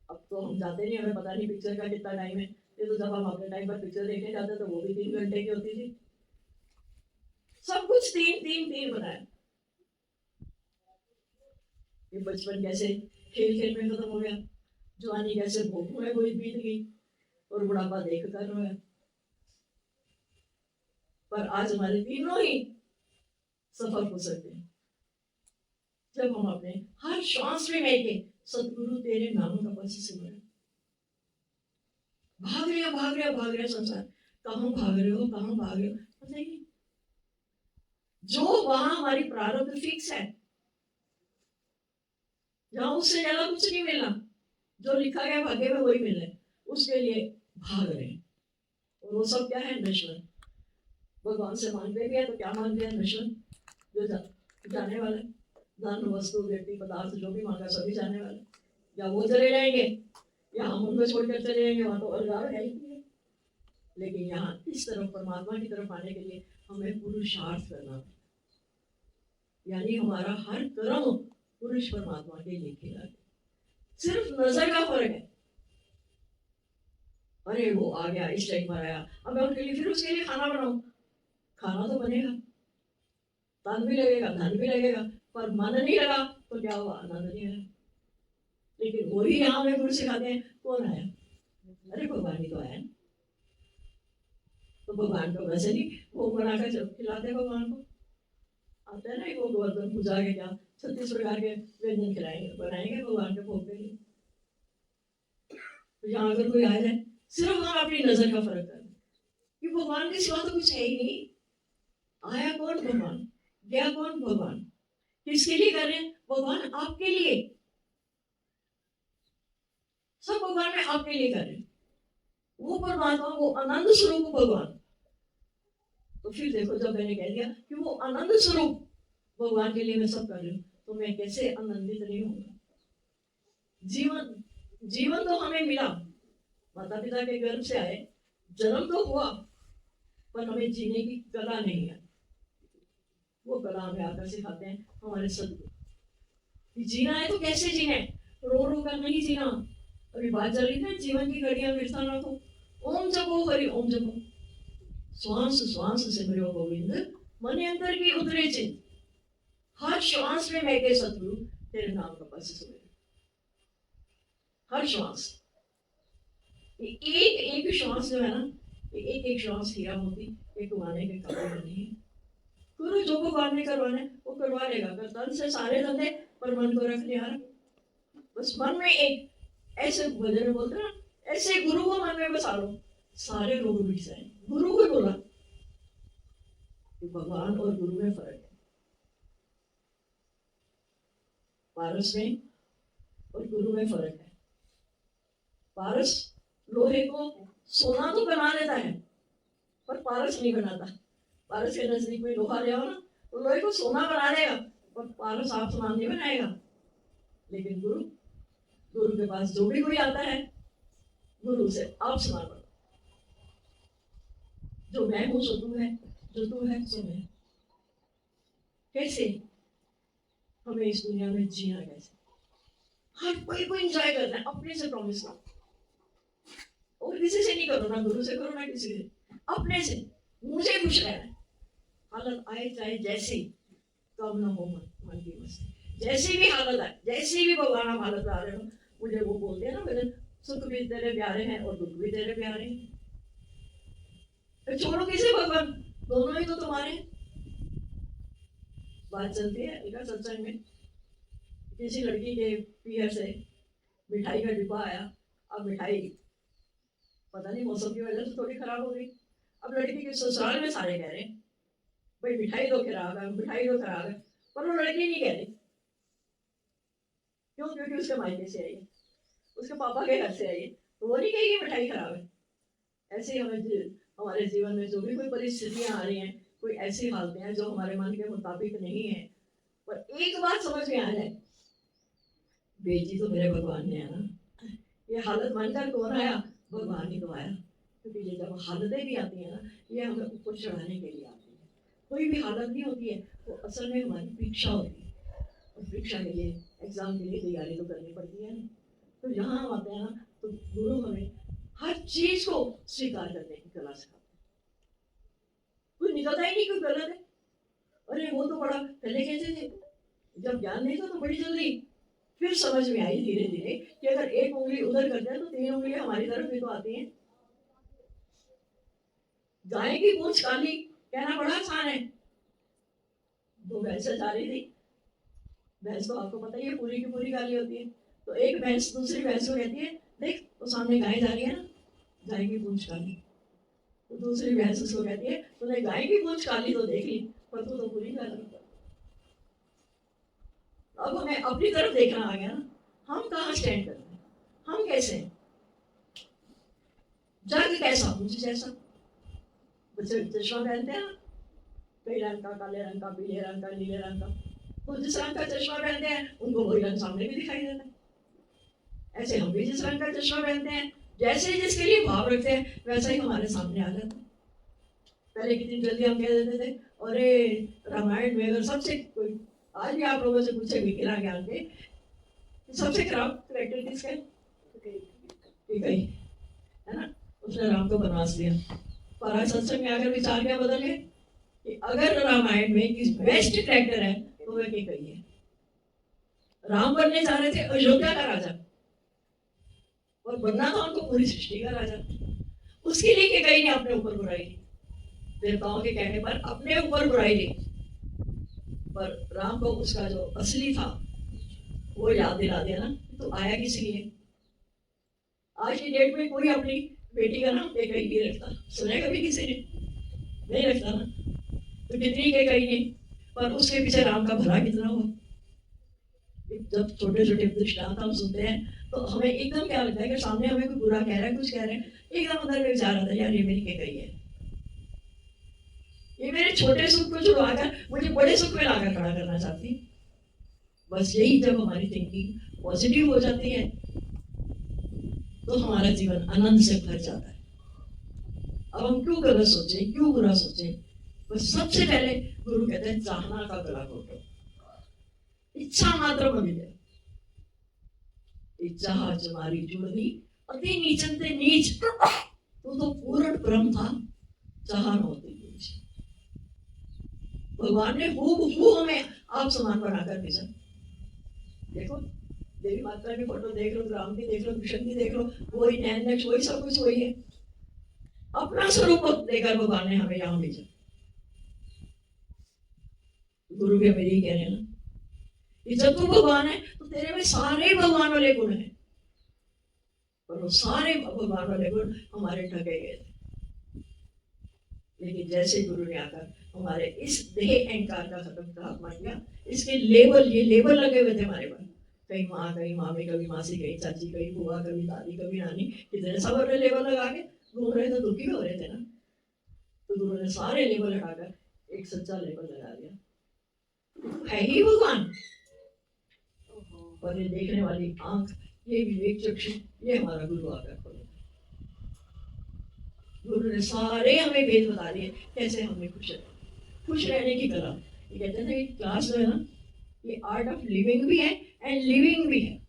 अब तो हम जाते नहीं, हमें पता नहीं पिक्चर का कितना टाइम है। ये तो जब हम अपने टाइम पर पिक्चर देखने जाते तो वो भी 3 घंटे की होती थी। सब कुछ 3 बनाया। ये बचपन कैसे खेल खेल में खत्म हो गया, जवानी कैसे भूख में कोई बीत गई, और बुढ़ापा देख कर रोया। पर आज हमारे तीनों ही सफल हो सकते हैं जब हम अपने हर श्वास में लेके सतगुरु तेरे नाम का पद सिमरन। भाग रहे हो संसार, कहाँ भाग रहे हो, कहाँ भाग रहे हो पता ही नहीं। जो वहां हमारी प्रारब्ध फिक्स है, जहां उससे ज्यादा कुछ नहीं मिलना, जो लिखा गया भाग्य में वही मिल है, उसके लिए भाग रहे हैं। और वो सब क्या है, नश्वर। भगवान से मांगते भी है तो क्या मांगते हैं, नश्वर, जो जाने वाले, धन वस्तु व्यक्ति पदार्थ जो भी मांगा सभी जाने वाले, या वो चले जाएंगे या हम उनको छोड़कर चले जाएंगे, वहां तो अलगाव है ही नहीं। लेकिन यहाँ इस तरफ परमात्मा की तरफ आने के लिए हमें पुरुषार्थ करना है, यानी हमारा हर कर्म पुरुष परमात्मा के लिए किया। सिर्फ नजर का फर्क है। अरे वो आ गया, इस टाइम पर आया, अब मैं उनके लिए फिर उसके लिए खाना बनाऊं, खाना तो बनेगा, तन भी लगेगा, धन भी लगेगा, पर मन नहीं लगा तो क्या हुआ, आनंद नहीं आया। लेकिन वही यहाँ में गुरु सिखाते हैं, कौन आया, अरे भगवान ही तो आया। तो भगवान को वैसे नहीं भोग बनाकर जब खिलाते भगवान को, आते हैं ना एक वो गोवर्धन पूजा के क्या 36 प्रकार के व्यंजन खिलाएंगे, बनाएंगे भगवान के भोग के लिए। तो यहाँ अगर कोई आ जाए, सिर्फ हम अपनी नजर का फर्क करें कि भगवान के सिवा तो कुछ है ही नहीं। आया कौन भगवान, गया कौन भगवान, किसके लिए कर रहे हैं भगवान, आपके लिए। सब भगवान में आपके लिए कर रहे हैं, वो परमात्मा, वो आनंद स्वरूप भगवान। तो फिर देखो, जब मैंने कह दिया कि वो आनंद स्वरूप भगवान के लिए मैं सब कर रही हूँ, तो मैं कैसे आनंदित नहीं होऊंगा। जीवन तो हमें मिला, माता पिता के गर्भ से आए, जन्म तो हुआ, पर हमें जीने की कला नहीं है। वो कला हमें आकर सिखाते हैं हमारे सदगुरु। जीना है तो कैसे जीना है, रो रो कर नहीं जीना। अभी बात चल रही थी जीवन की घड़ियां बिरसा ना तो ओम जपो हरि ओम जपो, श्वास श्वास से मरो गोविंद, मन अंतर की उतरे चिंत। हर श्वास में मैं के सतगुरु तेरे नाम का पद सुमिर, हर श्वास, एक एक श्वास जो है ना, एक एक श्वास हीरा मोती ये कमाने के काबिल नहीं है। गुरु जो भगवान ने करवाना है वो करवा लेगा, कर तन से सारे धंधे पर मन को रख लिया। बस मन में एक, ऐसे भजन बोलते ना, ऐसे गुरु को मन में बसा लो, सारे रोग मिट जाए। गुरु को बोला, भगवान और गुरु में फर्क है, पारस में और गुरु में फर्क है। पारस लोहे को सोना तो बना लेता है, पर पारस नहीं बनाता। पारस के नजदीक में लोहा ले आओ ना, तो लोहे को सोना बना देगा और पारस साफ सामान नहीं बनाएगा। लेकिन गुरु के पास जो भी कोई आता है, गुरु से आप सामान बना, जो मैं हूं सो तू है, जो तू है सो मैं। कैसे हमें इस दुनिया में जीना, कैसे हर कोई को एंजॉय करना है, अपने से प्रॉमिस करो, और किसी से नहीं करो, ना गुरु से करो ना किसी से, अपने से। मुझे खुश रहना है, हालत आए चाहे जैसी, कम ना हो मन की मस्ती, जैसी भी हालत आए, जैसी भी भगवान आप हालत आ रहे हो, मुझे वो बोलते हैं ना भजन, सुख भी तेरे प्यारे हैं और दुख भी तेरे प्यारे हैं। तो छोड़ो किसे भगवान, दोनों ही तो तुम्हारे हैं। बात चलती है एक सत्संग में, किसी लड़की के पियर से मिठाई का डिब्बा आया। अब मिठाई पता नहीं मौसम की वजह से थोड़ी खराब हो गई। अब लड़की के ससुराल में सारे कह रहे हैं भाई मिठाई तो खराब है, मिठाई तो खराब है, पर वो लड़की नहीं कह रही। क्यों? क्योंकि उसके मायके से आई है, उसके पापा के घर से आई है, तो वो नहीं कहेगी मिठाई खराब है। ऐसे ही हमारे जीवन में जो भी कोई परिस्थितियां आ रही हैं, कोई ऐसी हालतें हैं जो हमारे मन के मुताबिक नहीं है, पर एक बात समझ में आ जाए, बेटी तो मेरे भगवान ने आना, ये हालत मानकर कौन आया? भगवान ही तो आया। क्योंकि ये जब हालतें भी आती है ना, ये हमें ऊपर चढ़ाने के लिए आती है। कोई भी हालत नहीं होती है, वो असल में हमारी परीक्षा होती है, और परीक्षा के लिए, एग्जाम के लिए तैयारी तो करनी पड़ती है ना। तो यहाँ हम आते हैं ना, तो गुरु हमें हर चीज को स्वीकार करने की कला सिखाते हैं। कुछ निकलता ही नहीं कोई गलत है, अरे वो तो बड़ा पहले कैसे थे, जब ज्ञान नहीं था तो बड़ी जल्दी फिर समझ में आई धीरे धीरे कि अगर एक उंगली उधर करते हैं तो 3 उंगलियां हमारी तरफ भी तो आती हैं। गाय की पूंछ काली कहना बड़ा आसान है। 2 भैंसें जा रही थी, भैंस तो आपको पता ही है पूरी की पूरी काली होती है, तो एक भैंस दूसरी भैंस को कहती है देख तो सामने गाय जा रही है ना, गाय की पूंछ काली। तो दूसरी भैंस उसको कहती है तूने गाय की पूंछ काली तो देख ली, पर तू तो पूरी काली। अब हमें अपनी तरफ देखना आ गया ना, हम कहाँ स्टैंड करते हैं, हम कैसे हैं, जग कैसा, मुझे जैसा। बच्चे चश्मा पहनते हैं ना, कई रंग का, काले रंग का, पीले रंग का, नीले रंग का, तो जिस रंग का चश्मा पहनते हैं उनको वही रंग सामने भी दिखाई देता है। ऐसे हम भी जिस रंग का चश्मा पहनते हैं, जैसे जिसके लिए भाव रखते हैं, वैसा ही हमारे सामने आ जाता है। पहले कितनी जल्दी हम कह देते थे, अरे रामायण में अगर सबसे कोई, आज भी आप लोगों से पूछे बिना ज्ञान के, सबसे खराब करेक्टर किसका है? कई है ना, उसने राम को बनवास दिया। पर आज सत्संग में आकर विचार क्या बदल गए कि अगर रामायण में किस बेस्ट करेक्टर है तो वह कई है। राम बनने जा रहे थे अयोध्या का राजा, और बनना था उनको पूरी सृष्टि का राजा। उसके लिए कई ने अपने ऊपर बुराई ली, देवताओं के कहने पर अपने ऊपर बुराई ली, पर राम को उसका जो असली था वो याद दिला दिया ना, तो आया किस लिए। आज की डेट में कोई अपनी बेटी का नाम कई नहीं रखता, सुने कभी किसी ने? नहीं रखता ना, तो कितनी के कई नहीं, पर उसके पीछे राम का भला कितना हुआ। जब छोटे छोटे दृष्टांत हम सुनते हैं तो हमें एकदम क्या लगता है कि सामने हमें कोई बुरा कह रहा है, कुछ कह रहे हैं, एकदम अंदर में विचार आता है यार ये मेरी के कही है, ये मेरे छोटे सुख को छुड़वाकर मुझे बड़े सुख में लाकर खड़ा करना चाहती। बस यही जब हमारी थिंकिंग पॉजिटिव हो जाती है तो हमारा जीवन आनंद से भर जाता है। अब हम क्यों गलत सोचे, क्यों बुरा सोचे? बस सबसे पहले गुरु कहते हैं चाहना का गला घोटो, इच्छा मात्र मिले। इच्छा हमारी जुड़नी अति नीचनते नीच, तो पूर्ण ब्रह्म था, चाह होती नीच। भगवान ने हूबहू हमें आप समान बनाकर भेजा। देखो देवी माता की फोटो देख लो, राम की देख लो, कृष्ण की देख लो, वही नैन नक्श, वही सब कुछ वही है। अपना स्वरूप देकर भगवान ने हमें यहाँ भेजा। गुरु के मेरी कह रहे हैं ना कि जब तू भगवान है तो तेरे में सारे भगवान वाले गुण हैं, पर वो सारे भगवान वाले गुण हमारे ढके गए थे। लेकिन जैसे गुरु ने आकर हमारे इस देह अहंकार का खत्म खात्मा किया, इसके लेबल, ये लेबल लगे हुए थे हमारे पर, कहीं माँ, कहीं मामी, कभी मासी, कहीं चाची, कहीं बुआ, कभी दादी, कभी नानी, कितने सब अपने लेबल लगा के घूम रहे थे, दुखी हो रहे थे ना। तो गुरु ने सारे लेबल हटाकर एक सच्चा लेबल लगा दिया तू है ही भगवान। और ये देखने वाली आंख, ये विवेक चक्षु, ये हमारा गुरु आकर खोला। गुरु ने सारे हमें भेद बता दिए कैसे हमें खुश रहने की कला। ये कहते हैं ना, ये क्लास जो है ना, ये आर्ट ऑफ लिविंग भी है एंड लिविंग भी है।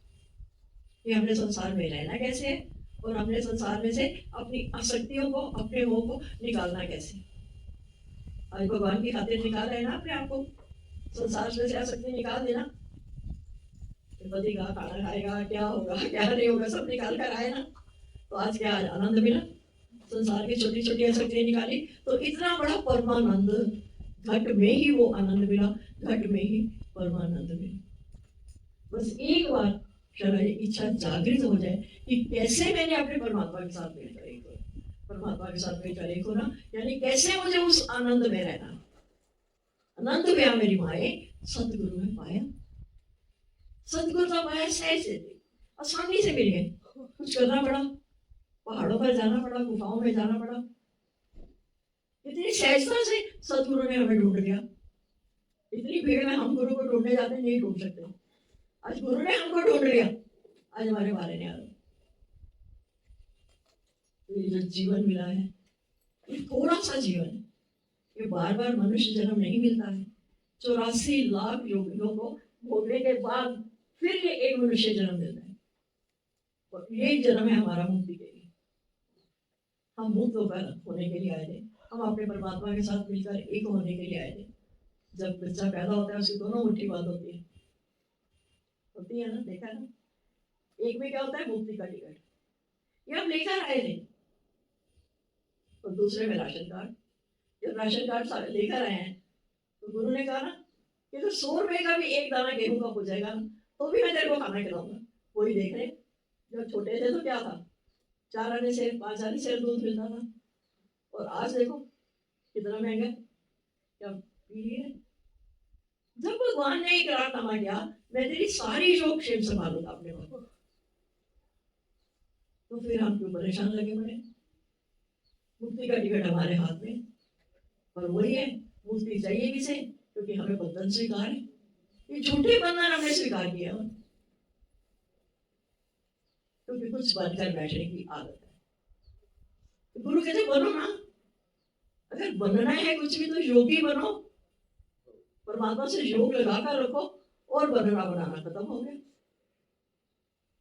ये हमने संसार में रहना कैसे है और हमने संसार में से अपनी आसक्तियों को, अपने मोह को निकालना कैसे। आज भगवान की खातिर निकाल रहे हैं ना अपने आप को, संसार से आसक्ति निकाल देना। पति का खाना खाएगा, क्या होगा क्या नहीं होगा, सब निकाल कर आए ना। तो आज क्या, आज आनंद मिला, संसार की छोटी छोटी आसक्तियां निकाली तो इतना बड़ा परमानंद, घट में ही वो आनंद मिला, घट में ही परमानंद मिला। बस एक बार जरा ये इच्छा जागृत हो जाए कि कैसे मैंने अपने परमात्मा के साथ मिलकर एक हो, परमात्मा के साथ मिलकर एक होना, यानी कैसे मुझे उस आनंद में रहना। अनंत में मेरी माए सतगुरु में पाया, सतगुरु का पाया सहज से, आसानी से मिल गए। कुछ करना पड़ा, पहाड़ों पर जाना पड़ा, गुफाओं में जाना पड़ा, इतनी सहजता से सतगुरु ने हमें ढूंढ लिया। इतनी भीड़ में हम गुरु को ढूंढने जाते नहीं ढूंढ सकते। आज गुरु ने हमको ढूंढ लिया, आज हमारे बारे में आ रहा। तो ये जो जीवन मिला है, ये थोड़ा सा जीवन है, ये बार बार मनुष्य जन्म नहीं मिलता है। 84 लाख योगियों को भोगने के बाद फिर ये एक मनुष्य जन्म मिलता है, और ये जन्म है हमारा मुक्ति के लिए। हम मुक्त होकर होने के लिए आए थे, हम अपने परमात्मा के साथ मिलकर एक होने के लिए आए थे। जब बच्चा पैदा होता है उसकी दोनों मुट्ठी बात होती है ना, देखा ना। एक में क्या होता है, मुक्ति का टिकट, ये हम लेकर आए थे, और दूसरे में राशन कार्ड। जब राशन कार्ड लेकर आए हैं तो गुरु ने कहा ना कि तो 100 रुपए का भी एक दाना गेहूं का हो जाएगा तो भी मैं तेरे को खाना खिलाऊंगा। वही देख रहे, जब छोटे थे तो क्या था, 4 आने से 5 आने से दूध मिलता था, और आज देखो कितना महंगा। क्या पीढ़ी है। जब भगवान ने इकरारनामा किया, मैं तेरी सारी रोग क्षेम संभालूंगा अपने को, तो फिर हम क्यों परेशान लगे पड़े। मुक्ति का टिकट हमारे हाथ में, और वही है, मुक्ति चाहिए किसे, क्योंकि हमें बंधन स्वीकार है। ये झूठे बंधन हमने स्वीकार किया, क्योंकि कुछ बनकर बैठने की आदत है। तो गुरु कहते बनो ना, अगर बनना है कुछ भी तो योगी बनो, परमात्मा से योग लगाकर रखो, और बनना बनाना खत्म हो गया।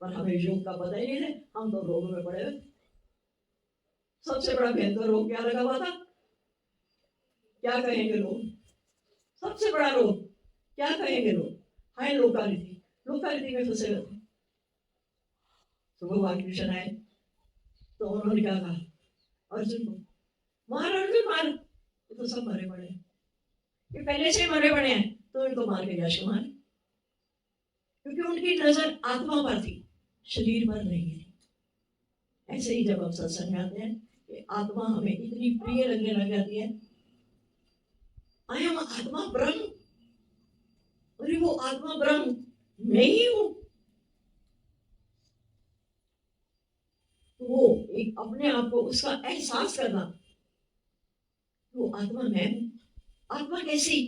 पर हमें योग का पता ही नहीं है, हम तो रोग में पड़े हुए। सबसे बड़ा भयंकर रोग क्या लगा हुआ था, क्या कहेंगे लोग, सबसे बड़ा रोग क्या कहेंगे लोग, हाय लोकारिति, लोकारिति में फंसे हुए। तो भगवान कृष्ण आए तो उन्होंने क्या कहा, अर्जुन को मार, अर्जुन मार। ये तो सब मरे पड़े, ये पहले से मरे पड़े हैं, तो इनको मार के यश मार, क्योंकि उनकी नजर आत्मा पर थी, शरीर पर नहीं थी। ऐसे ही जब हम सत्संग में आते हैं कि आत्मा हमें इतनी प्रिय लगने लग जाती है, आई एम आत्मा ब्रह्म, अरे वो आत्मा ब्रह्म मैं ही हूं। वो एक अपने आप को उसका एहसास करना, वो आत्मा मैं हूं। आत्मा कैसी,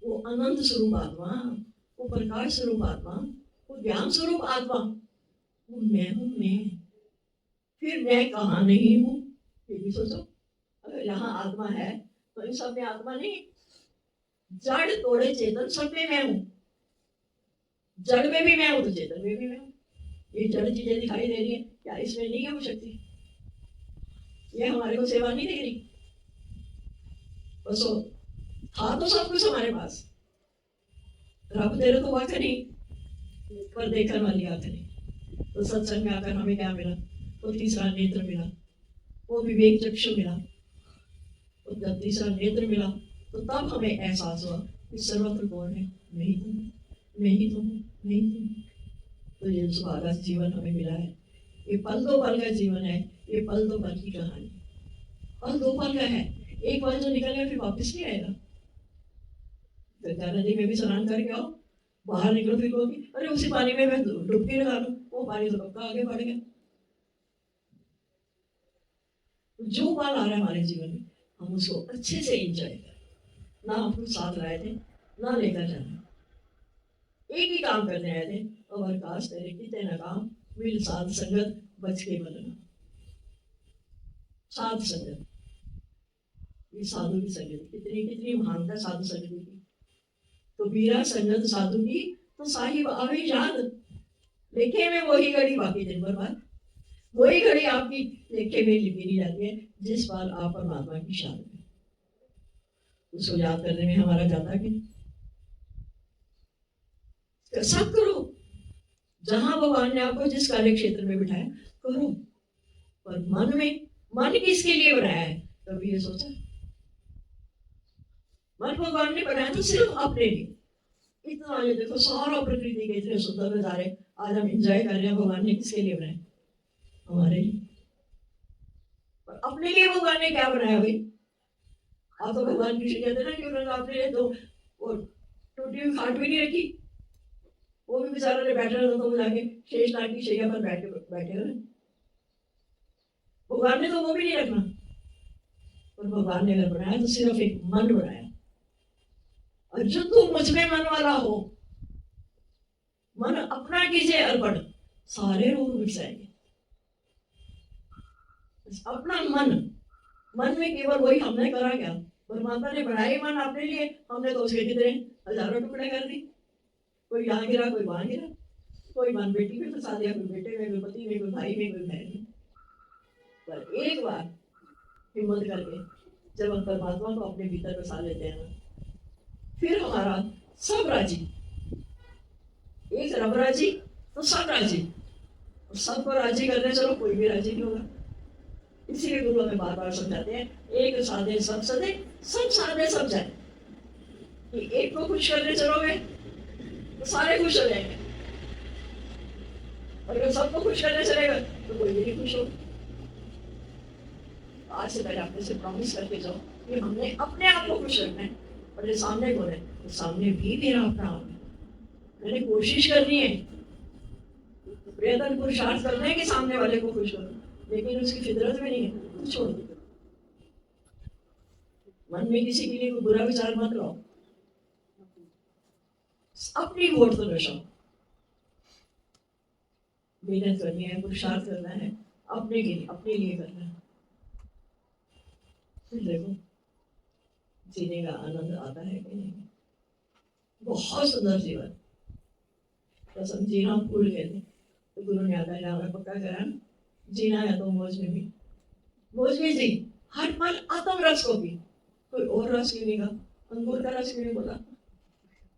वो अनंत स्वरूप आत्मा, वो प्रकाश स्वरूप आत्मा, वो ज्ञान स्वरूप आत्मा, वो मैं हूं मैं। फिर मैं कहाँ नहीं हूं, ये भी सोचो। अगर यहाँ आत्मा है तो इन सब में आत्मा नहीं, जड़ तोड़े चेतन सब में मैं हूं। जड़ में भी मैं हूं तो चेतन में भी मैं हूं। ये जड़ चीजें दिखाई दे रही है, क्या इसमें नहीं है वो शक्ति, ये हमारे को सेवा नहीं दे रही। बस था तो सब कुछ हमारे पास, रब तेरे तो वाक नहीं, पर देखने वाली आंख नहीं। तो सत्संग में आकर हमें क्या मिला, तो तीसरा नेत्र मिला, वो विवेक चक्षु मिला। तो जब तीसरा नेत्र मिला तो तब हमें एहसास हुआ कि सर्वत्र कौन है, मैं ही तो हूँ, मैं ही तो हूँ, मैं ही तो हूँ। तो ये सुहागा जीवन हमें मिला है, ये पल दो पल का जीवन है, ये पल दो पल की कहानी, पल दो पल का है। एक पल जो निकल गया फिर वापस नहीं आएगा। गंगा नदी में भी स्नान करके आओ, बाहर निकलो फिर कहोगी अरे उसी पानी में मैं डुबकी लगा लूं, वो पानी तो कब का आगे बढ़ गया। जो पल आ रहा है हमारे जीवन में, हम उसको अच्छे से एंजॉय करें। ना हम कुछ साथ लाए थे, ना लेकर जाना। एक ही काम करने आए थे, और काश तेरे कितने न काम मिल साध संगत बच के बनना। साध संगत, ये साधु की संगत, कितनी कितनी महानता साधु संगत की। तो बीरा संगत साधु की तो साहिब आवे याद, लेखे में वही घड़ी बाकी दिन भर बाद, वही घड़ी आपकी लेखे में लिखी जाती है जिस बार आप परमात्मा की शान में। उसको याद करने में हमारा जाता कि सब करो, जहां भगवान ने आपको जिस कार्य क्षेत्र में बिठाया करो, पर मन में, मन किसके लिए बनाया है? कभी ये सोचा? मन भगवान ने बनाया तो सिर्फ अपने लिए। इतना ये देखो सारा प्रकृति के इतने सुंदर नजारे आज हम एंजॉय कर रहे हैं, भगवान ने किसके लिए बनाया? हमारे लिए। पर अपने लिए भगवान ने क्या बनाया भाई? आप तो भगवान की कहते ना कि उन्होंने अपने लिए तो वो टूटी हुई खाट भी नहीं रखी, वो भी बेचारा ने बैठा रहता तो जाके शेष नाग की शैया पर बैठे हुए। भगवान ने तो वो भी नहीं रखना, पर भगवान ने अगर बनाया तो सिर्फ एक मन बनाया। और जो तू मुझ में मन वाला हो, मन अपना कीजिए अर्पण, सारे रोग मिट जाएंगे। अपना मन, मन में केवल वही हमने करा क्या? परमात्मा ने बनाया मन अपने लिए, हमने तो उसके कितने हजारों टुकड़े कर दी। कोई यहाँ गिरा, कोई वहां गिरा, कोई मन बेटी में फंसा दिया, कोई बेटे में, कोई पति में, कोई भाई में, कोई बहन में। पर एक बार हिम्मत करके जब हम परमात्मा को अपने भीतर बसा लेते हैं ना, फिर हमारा सब राजी। एक रब राजी तो सब राजी, और सबको राजी करने चलो कोई भी राजी नहीं होगा। इसीलिए गुरु हमें बार बार समझाते हैं, एक साधे सब सदे, सब साधे सब जाए। कि एक को खुश करने चलोगे तो सारे खुश हो जाएंगे, और अगर सबको खुश करने चलेगा तो कोई भी नहीं खुश होगा। आज से पहले अपने से प्रॉमिस करके जाओ कि हमने अपने आप को खुश रखना है, और जो सामने को है तो सामने भी मेरा अपना आप है। मैंने कोशिश करनी है, प्रयत्न पुरुषार्थ करना है कि सामने वाले को खुश करो, लेकिन उसकी फितरत में नहीं है तो छोड़ दो। मन में किसी के लिए कोई बुरा विचार मत लाओ, अपनी वोट तो रचाओ। मेहनत करनी है, पुरुषार्थ करना है, अपने के लिए, अपने लिए करना है। फिर देखो जीने का आनंद आता है कि नहीं। बहुत सुंदर जीवन, कसम जीना भूल गए थे तो गुरु ने आता है हमें पक्का करा, जीना है तो मौज में भी, मौज में जी, हर पल आत्म रस को भी। कोई और रस क्यों नहीं कहा, अंगूर का रस क्यों नहीं बोला?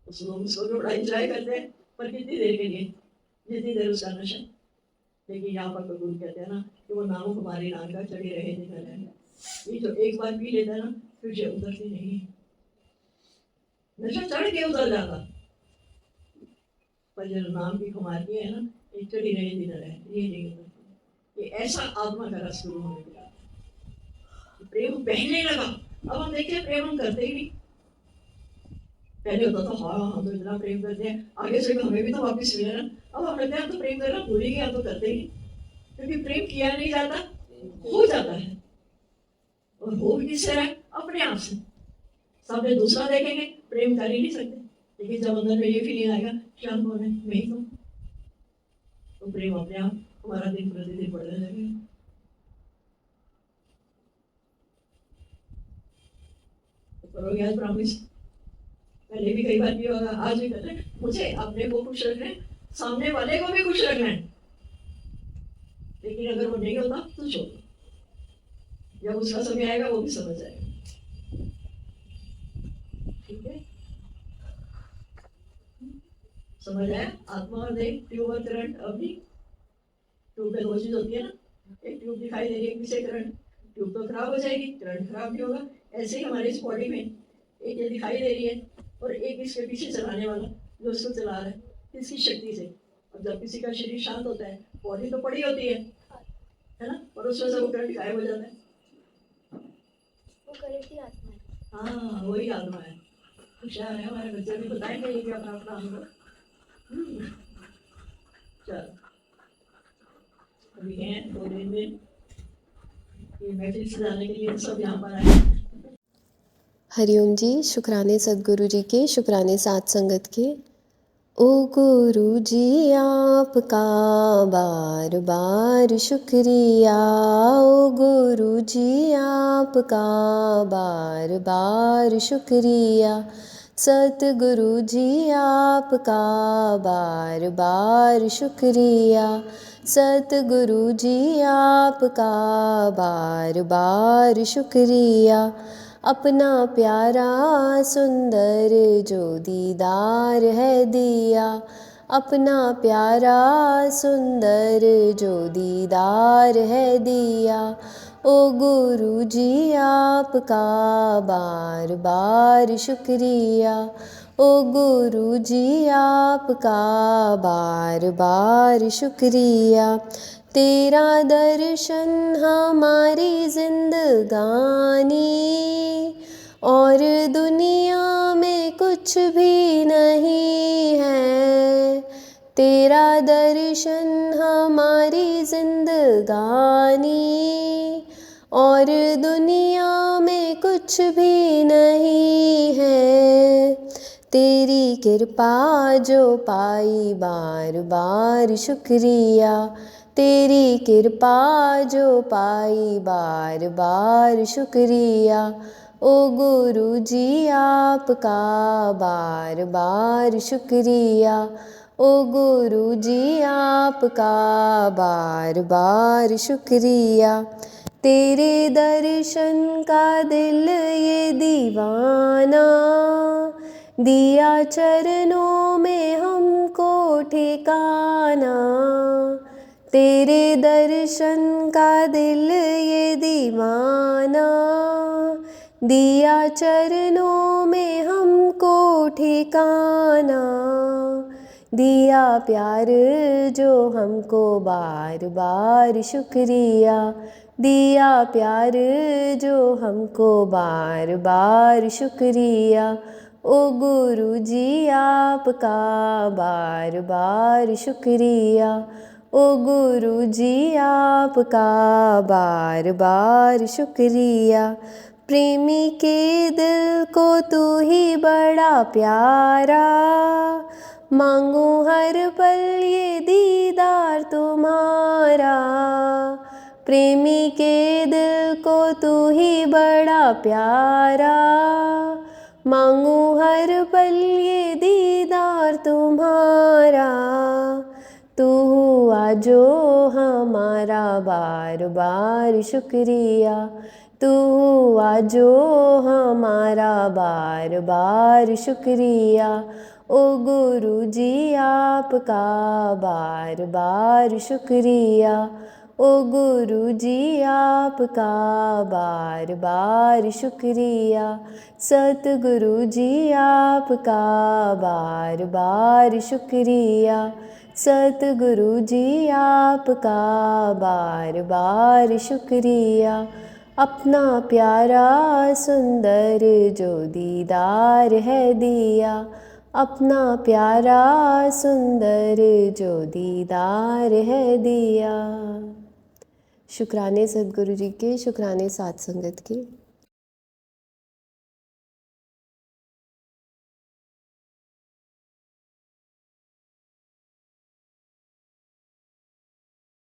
उसको बड़ा इंजॉय करते हैं, पर कितनी देर के लिए, जितनी देर उसका नशा। लेकिन यहाँ पर गुरु कहते हैं ना कि वो नामों हमारी नाम का चढ़े रहे दिन रहे। ये जो एक बार पी लेता है ना फिर ये उतरती नहीं, नशा चढ़ के उतर जाता, पर जो नाम की खुमार की है ना, ये चढ़ी रहे दिन रहे, ये नहीं उतरती। ये ऐसा आत्मा का रस गुरु होने मिला, प्रेम बहने लगा। अब हम देखते हैं प्रेम हम करते ही नहीं। पहले होता था हाँ हम तो इतना प्रेम करते हैं, आगे से हमें भी तो वापस मिले ना। अब हम लगता है हम तो प्रेम करना भूल ही गए, हम तो करते ही, क्योंकि प्रेम किया नहीं जाता, हो जाता है। और हो भी किससे रहा है? अपने आप से। सामने दूसरा देखेंगे प्रेम कर ही नहीं सकते, लेकिन जब अंदर में ये फीलिंग आएगा क्या कौन है, मैं ही तो प्रेम अपने आप हमारा दिन प्रतिदिन बढ़ने लगेगा। करोगे आज प्रॉमिस? पहले भी कई बार किया होगा, आज भी करते हैं, मुझे अपने को खुश रखना है, सामने वाले को भी खुश रखना है। लेकिन अगर वो नहीं होता तो छोड़ो, जब उसका समय आएगा वो भी समझ जाएगा। ठीक है, समझ आया? आत्मा और देह, ट्यूब और करंट। अभी ट्यूब में दो चीज होती है ना, एक ट्यूब दिखाई दे रही है, किसे करंट, ट्यूब तो खराब हो जाएगी, करंट खराब नहीं होगा। ऐसे ही हमारे इस बॉडी में एक ये दिखाई दे रही है, और एक इसके पीछे चलाने वाला जो उसको चला रहा है, किसकी शक्ति से। और जब किसी का शरीर शांत होता है, बॉडी तो पड़ी होती है ना, और उसमें से वो करंट गायब हो जाता है। वो करंट ही आत्मा है। हाँ वही आत्मा है। होशियार है हमारे बच्चे, भी बताएंगे ये भी अपना अपना अनुभव। चलो अभी हैं 2 दिन में ये महफिल सजाने के लिए सब यहाँ पर आए। हरिओम जी। शुक्राने सद्गुरु जी के, शुक्राने साथ संगत के। ओ गुरु जी आपका बार बार शुक्रिया, ओ गुरु जी आपका बार बार शुक्रिया, सतगुरु जी आपका बार बार शुक्रिया, सतगुरु जी आपका बार बार शुक्रिया। अपना प्यारा सुंदर जो दीदार है दिया, अपना प्यारा सुंदर जो दीदार है दिया, ओ गुरु जी आपका बार बार शुक्रिया, ओ गुरु जी आपका बार बार शुक्रिया। तेरा दर्शन हमारी जिंदगानी, और दुनिया में कुछ भी नहीं है। तेरा दर्शन हमारी जिंदगानी, और दुनिया में कुछ भी नहीं है। तेरी कृपा जो पाई बार बार शुक्रिया, तेरी कृपा जो पाई बार बार शुक्रिया, ओ गुरु जी आपका बार बार शुक्रिया, ओ गुरु जी आपका बार बार शुक्रिया। तेरे दर्शन का दिल ये दीवाना, दिया चरणों में हमको ठिकाना। तेरे दर्शन का दिल ये दीवाना, दिया चरणों में हमको ठिकाना। दिया प्यार जो हमको बार बार शुक्रिया, दिया प्यार जो हमको बार बार शुक्रिया, ओ गुरु जी आपका बार बार शुक्रिया, ओ गुरु जी आपका बार बार शुक्रिया। प्रेमी के दिल को तू ही बड़ा प्यारा, मांगू हर पल ये दीदार तुम्हारा। प्रेमी के दिल को तू ही बड़ा प्यारा, मांगू हर पल ये दीदार तुम्हारा। तू हुआ जो हमारा बार बार शुक्रिया, तू हुआ जो हमारा बार बार शुक्रिया, ओ गुरु जी आपका बार बार शुक्रिया, ओ गुरु जी आपका बार बार शुक्रिया, सतगुरु जी आपका बार बार शुक्रिया, सतगुरु जी आपका बार बार शुक्रिया। अपना प्यारा सुंदर जो दीदार है दिया, अपना प्यारा सुंदर जो दीदार है दिया। शुक्राने सद्गुरु जी के, शुक्राने साथ संगत के।